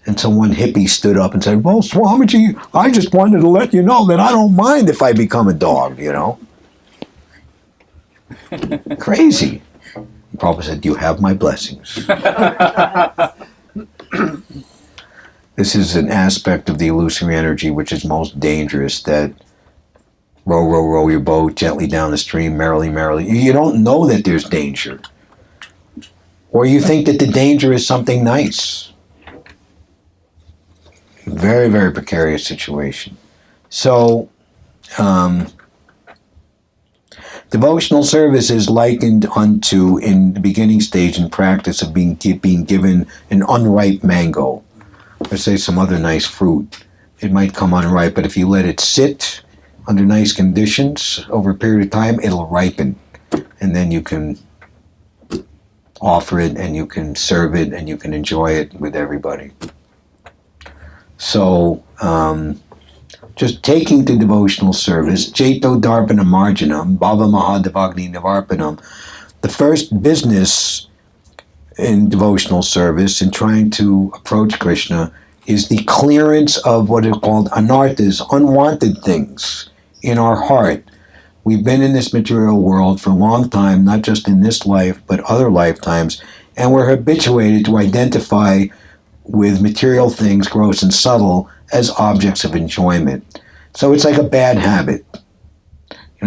And so one hippie stood up and said, well, Swamiji, I just wanted to let you know that I don't mind if I become a dog, Crazy. Prabhupada said, you have my blessings. This is an aspect of the illusory energy which is most dangerous, that row, row, row your boat gently down the stream, merrily, merrily. You don't know that there's danger. Or you think that the danger is something nice. Very, very precarious situation. So, devotional service is likened unto, in the beginning stage and practice of being given an unripe mango, or say some other nice fruit. It might come unripe, but if you let it sit under nice conditions over a period of time, it'll ripen. And then you can offer it, and you can serve it, and you can enjoy it with everybody. So, just taking to devotional service, Jaito Darpana Marjanam, Bhava Mahadevagni Nivarpanam, the first business in devotional service in trying to approach Krishna is the clearance of what are called anarthas, unwanted things in our heart. We've been in this material world for a long time, not just in this life, but other lifetimes, and we're habituated to identify with material things, gross and subtle, as objects of enjoyment. So it's like a bad habit.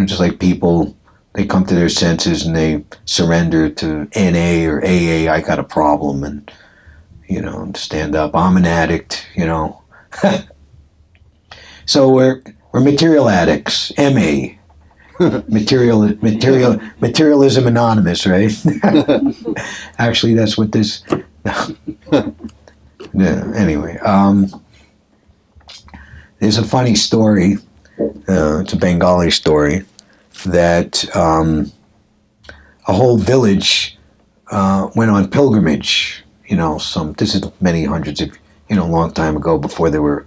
Just like people, they come to their senses and they surrender to NA or AA, I got a problem, and, stand up, I'm an addict, So we're material addicts, MA. Materialism Anonymous, right? Actually, that's what this... Yeah, anyway, there's a funny story, it's a Bengali story, that a whole village went on pilgrimage. This is many hundreds of, a long time ago before there were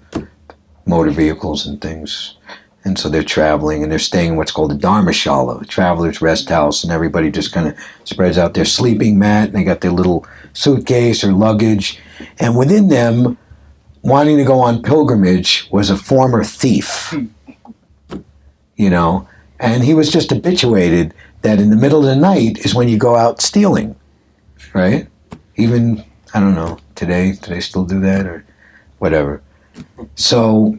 motor vehicles and things. And so they're traveling and they're staying in what's called a dharmashala, a traveler's rest house, and everybody just kind of spreads out their sleeping mat and they got their little suitcase or luggage. And within them, wanting to go on pilgrimage was a former thief, and he was just habituated that in the middle of the night is when you go out stealing, right? Even, I don't know, today, do they still do that or whatever? So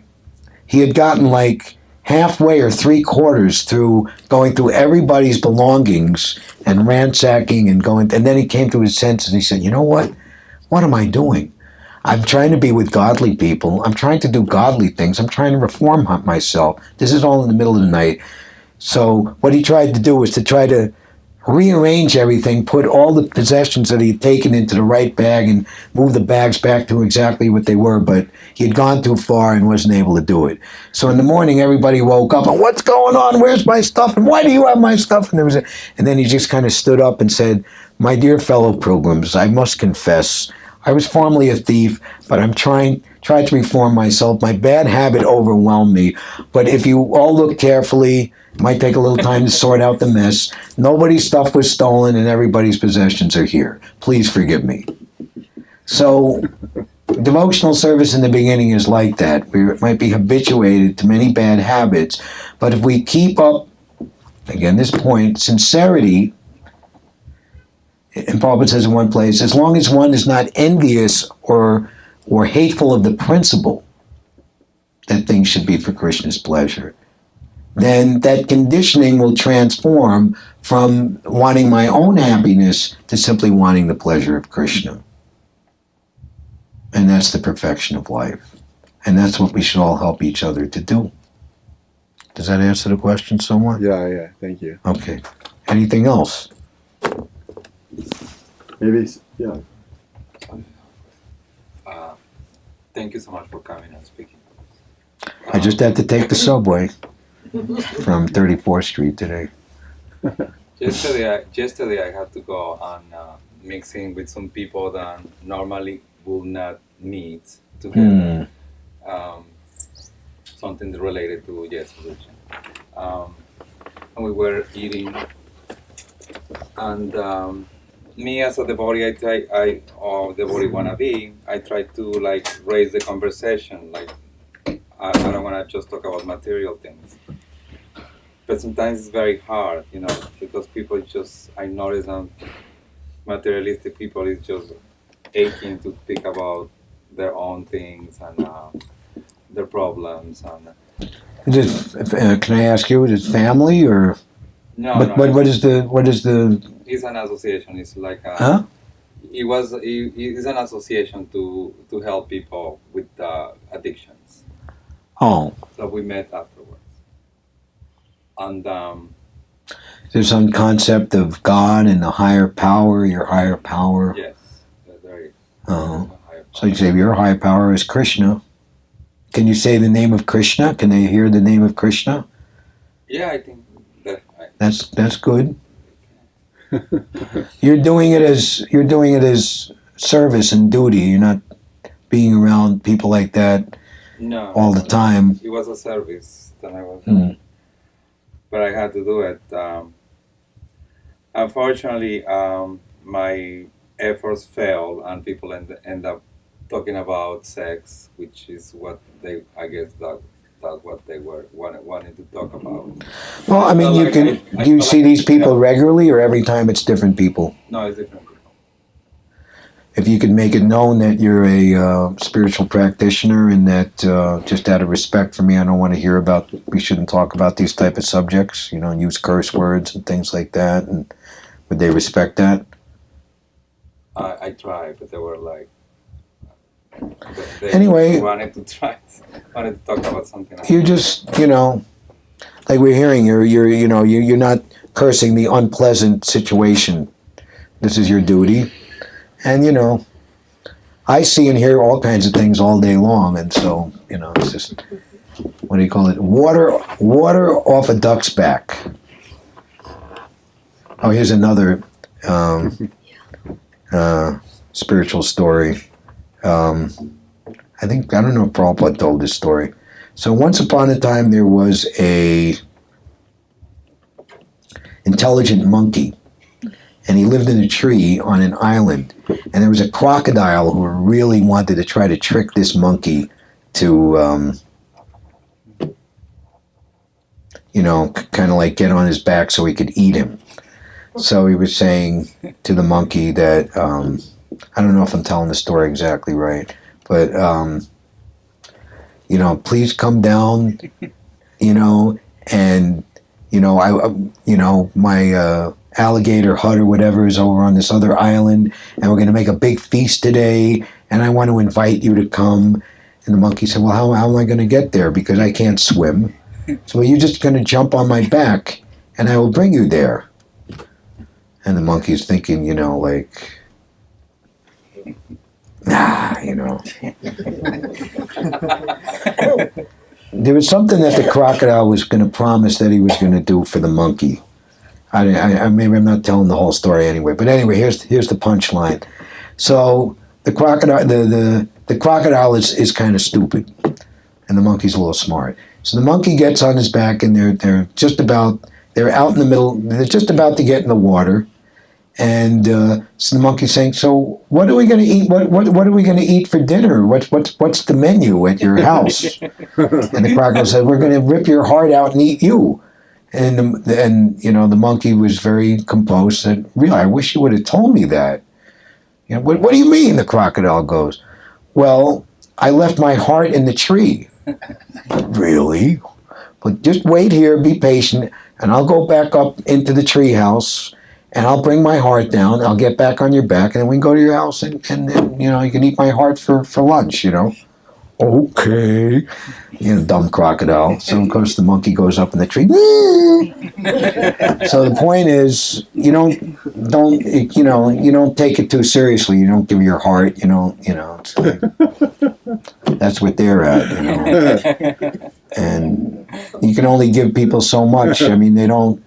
he had gotten like halfway or 3/4 through going through everybody's belongings and ransacking and going, and then he came to his senses and he said, you know what? What am I doing? I'm trying to be with godly people. I'm trying to do godly things. I'm trying to reform myself. This is all in the middle of the night. So what he tried to do was to try to rearrange everything, put all the possessions that he had taken into the right bag and move the bags back to exactly what they were, but he had gone too far and wasn't able to do it. So in the morning, everybody woke up and, what's going on? Where's my stuff? And why do you have my stuff? And then he just kind of stood up and said, my dear fellow pilgrims, I must confess, I was formerly a thief, but I'm tried to reform myself. My bad habit overwhelmed me. But if you all look carefully, it might take a little time to sort out the mess. Nobody's stuff was stolen and everybody's possessions are here. Please forgive me. So devotional service in the beginning is like that. We might be habituated to many bad habits, but if we keep up, again, this point, sincerity, and Prabhupada says in one place, as long as one is not envious or hateful of the principle that things should be for Krishna's pleasure, then that conditioning will transform from wanting my own happiness to simply wanting the pleasure of Krishna. And that's the perfection of life. And that's what we should all help each other to do. Does that answer the question somewhat? Yeah, thank you. Okay. Anything else? Maybe, yeah. Thank you so much for coming and speaking. I just had to take the subway from 34th Street today. Yesterday I had to go and mixing with some people that normally would not meet to get something related to solution. And we were eating, and me as a devotee, or devotee wannabe, I try to like raise the conversation. Like I don't want to just talk about material things, but sometimes it's very hard, because people I notice that materialistic people is just aching to speak about their own things and their problems and. Can I ask you, is it family or? No, What is the? It's an association. It's like a. Huh? It's an association to help people with addictions. Oh. So we met afterwards, and There's some concept of God and the higher power, your higher power. yes, there is. Oh. So you say your higher power is Krishna. Can you say the name of Krishna? Can they hear the name of Krishna? Yeah, I think that. That's good. You're doing it as service and duty. You're not being around people like that No. all the time. It was a service that I was. But I had to do it. Unfortunately, my efforts failed, and people end up talking about sex, which is what I guess that's what they were wanting to talk about. Well, I mean, do you see these people regularly, or every time it's different people? No, it's different people. If you could make it known that you're a spiritual practitioner and that just out of respect for me, I don't want to hear about, we shouldn't talk about these type of subjects, and use curse words and things like that, and would they respect that? I tried, but they were like, they Anyway, wanted to talk about something else. You just, like we're hearing, you're not cursing the unpleasant situation. This is your duty. And, I see and hear all kinds of things all day long. And so, it's just, what do you call it? Water off a duck's back. Oh, here's another. spiritual story. I don't know if Prabhupada told this story. So once upon a time there was a intelligent monkey, and he lived in a tree on an island, and there was a crocodile who really wanted to try to trick this monkey to kind of like get on his back so he could eat him. So he was saying to the monkey that I don't know if I'm telling the story exactly right, but please come down, and my alligator hut or whatever is over on this other island, and we're going to make a big feast today, and I want to invite you to come. And the monkey said, well, how am I going to get there? Because I can't swim. So you're just going to jump on my back, and I will bring you there. And the monkey's thinking, There was something that the crocodile was going to promise that he was going to do for the monkey. Maybe I'm not telling the whole story anyway. But anyway, here's the punchline. So the crocodile is kind of stupid, and the monkey's a little smart. So the monkey gets on his back, and they're out in the middle. They're just about to get in the water, and so the monkey's saying, "So what are we going to eat? What are we going to eat for dinner? What's the menu at your house?" And the crocodile said, "We're going to rip your heart out and eat you." And the monkey was very composed. Said, "Really, I wish you would have told me that." What do you mean? The crocodile goes, "Well, I left my heart in the tree." Really? But just wait here, be patient, and I'll go back up into the tree house, and I'll bring my heart down. I'll get back on your back, and then we can go to your house, and then you can eat my heart for lunch. Okay. Dumb crocodile. So of course the monkey goes up in the tree. So the point is, you don't take it too seriously. You don't give your heart. It's like, that's what they're at. And you can only give people so much. I mean, they don't.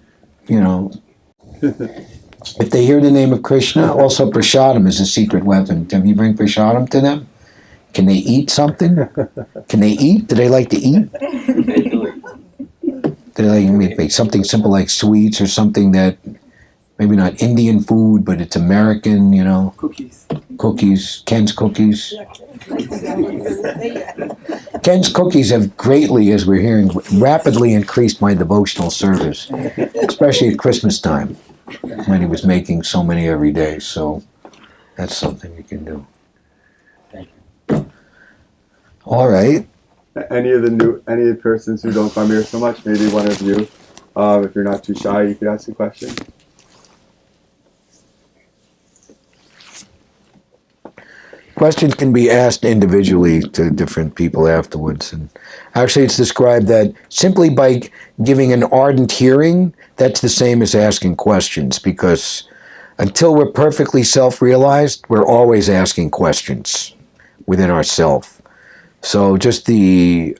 If they hear the name of Krishna, also prasadam is a secret weapon. Can you bring prasadam to them? Can they eat something? Can they eat? Do they like to eat? Do they like make something simple like sweets or something that maybe not Indian food, but it's American, Cookies. Cookies. Ken's cookies. Ken's cookies have greatly, as we're hearing, rapidly increased my devotional service, especially at Christmas time, when he was making so many every day. So that's something you can do. All right. Any of the persons who don't come here so much, maybe one of you, if you're not too shy, you could ask a question. Questions can be asked individually to different people afterwards. And actually, it's described that simply by giving an ardent hearing, that's the same as asking questions, because until we're perfectly self-realized, we're always asking questions within ourselves. So just the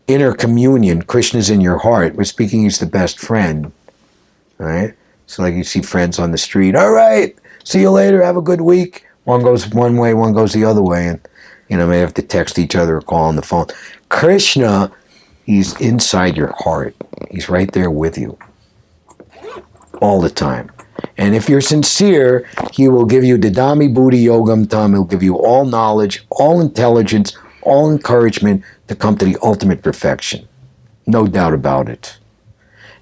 inner communion, Krishna's in your heart. We're speaking, he's the best friend, right? So like you see friends on the street, all right, see you later, have a good week. One goes one way, one goes the other way, and may have to text each other or call on the phone. Krishna, he's inside your heart. He's right there with you all the time. And if you're sincere, he will give you Dadami Buddhi Yogam Tam. He'll give you all knowledge, all intelligence, all encouragement to come to the ultimate perfection. No doubt about it.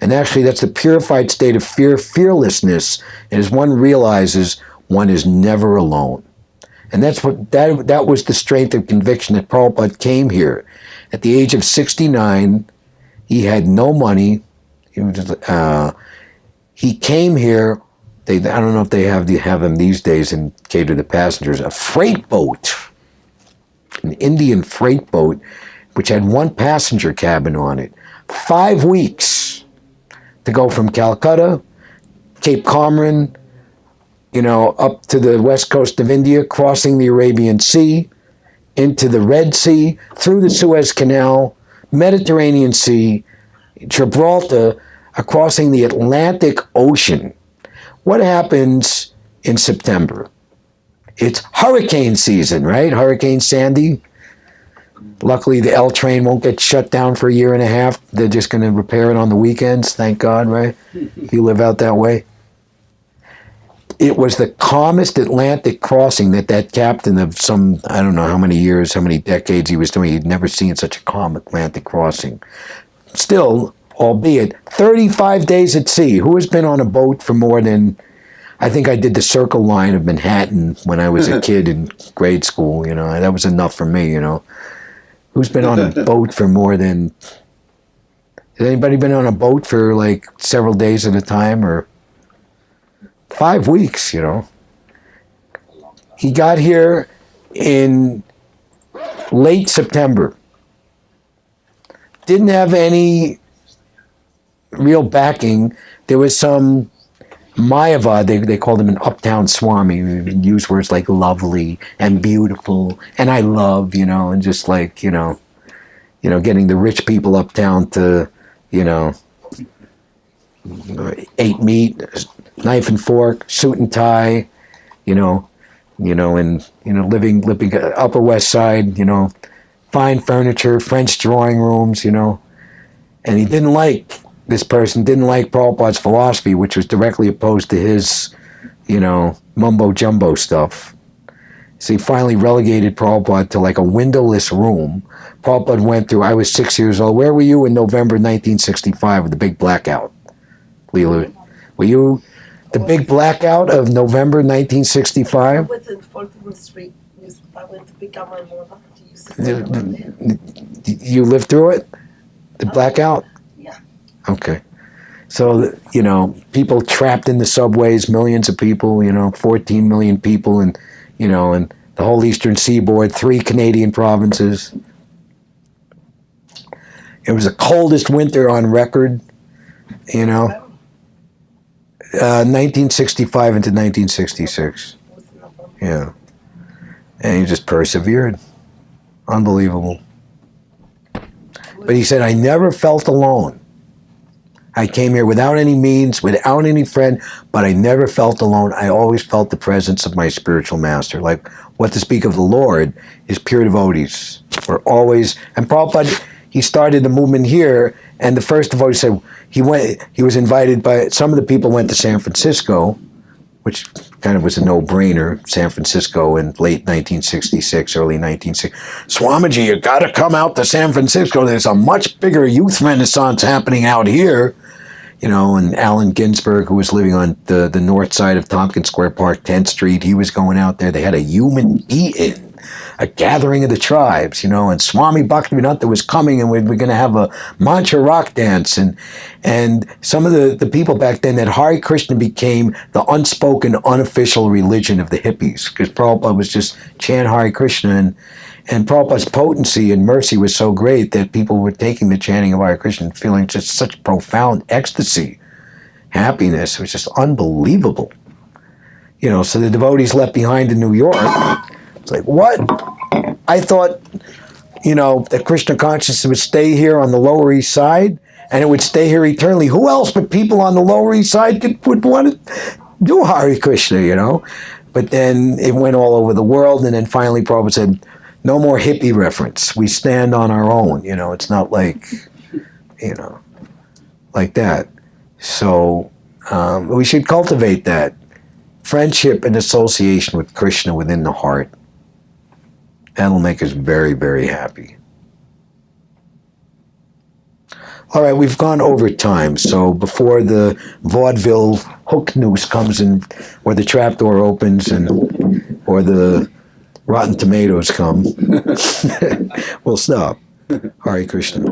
And actually, that's the purified state of fearlessness. And as one realizes, one is never alone. And that was the strength of conviction that Prabhupada came here. At the age of 69, he had no money. He came here. I don't know if they have them these days and cater to passengers. A freight boat, an Indian freight boat, which had one passenger cabin on it. 5 weeks to go from Calcutta, Cape Comorin, up to the west coast of India, crossing the Arabian Sea, into the Red Sea, through the Suez Canal, Mediterranean Sea, Gibraltar, crossing the Atlantic Ocean. What happens in September. It's hurricane season, right? Hurricane Sandy. Luckily, the L train won't get shut down for a year and a half. They're just going to repair it on the weekends, thank God, right? If you live out that way. It was the calmest Atlantic crossing that captain of some, I don't know how many years, how many decades he was doing. He'd never seen such a calm Atlantic crossing. Still, albeit 35 days at sea. Who has been on a boat for more than, I think I did the Circle Line of Manhattan when I was a kid in grade school, you know. That was enough for me, you know. Who's been on a boat for more than, has anybody been on a boat for like several days at a time, or 5 weeks, you know? He got here in late September. Didn't have any real backing. There was some Mayavad, they called him an uptown Swami. Use words like lovely and beautiful and I love, you know, and just like, you know, getting the rich people uptown to, you know, eat meat, knife and fork, suit and tie, and living Upper West Side, you know, fine furniture, French drawing rooms, you know, and this person didn't like Prabhupada's philosophy, which was directly opposed to his, you know, mumbo jumbo stuff. So he finally relegated Prabhupada to like a windowless room. Prabhupada went through, I was 6 years old. Where were you in November 1965 with the big blackout? Leela, were you the big blackout of November 1965? I was in 14th Street. I went to pick up my mother. You lived through it? The blackout? Yeah. Okay. So, you know, people trapped in the subways, millions of people, you know, 14 million people, and, you know, and the whole eastern seaboard, 3 Canadian provinces. It was the coldest winter on record, you know, 1965 into 1966. Yeah. And he just persevered. Unbelievable. But he said, I never felt alone. I came here without any means, without any friend, but I never felt alone. I always felt the presence of my spiritual master. Like, what to speak of the Lord is pure devotees. We're always, and Prabhupada, he started the movement here, and the first devotee said, he was invited by, some of the people went to San Francisco, which kind of was a no-brainer, San Francisco in late 1966, early 1960. Swamiji, you got to come out to San Francisco. There's a much bigger youth renaissance happening out here. You know, and Allen Ginsberg, who was living on the north side of Tompkins Square Park, 10th Street, he was going out there. They had a human eat-in, a gathering of the tribes, you know, and Swami Bhaktivedanta was coming, and we're going to have a mantra rock dance. And some of the people back then, that Hare Krishna became the unspoken, unofficial religion of the hippies, because Prabhupada was just chant Hare Krishna, and Prabhupada's potency and mercy was so great that people were taking the chanting of Hare Krishna and feeling just such profound ecstasy, happiness. It was just unbelievable. You know, so the devotees left behind in New York. It's like, what? I thought, you know, that Krishna consciousness would stay here on the Lower East Side, and it would stay here eternally. Who else but people on the Lower East Side would want to do Hare Krishna, you know? But then it went all over the world, and then finally Prabhupada said, no more hippie reference. We stand on our own, you know. It's not like, you know, like that. So we should cultivate that friendship and association with Krishna within the heart. That'll make us very, very happy. All right, we've gone over time, so before the vaudeville hook noose comes in, or the trapdoor opens, or the Rotten Tomatoes come, we'll stop. Hare Krishna.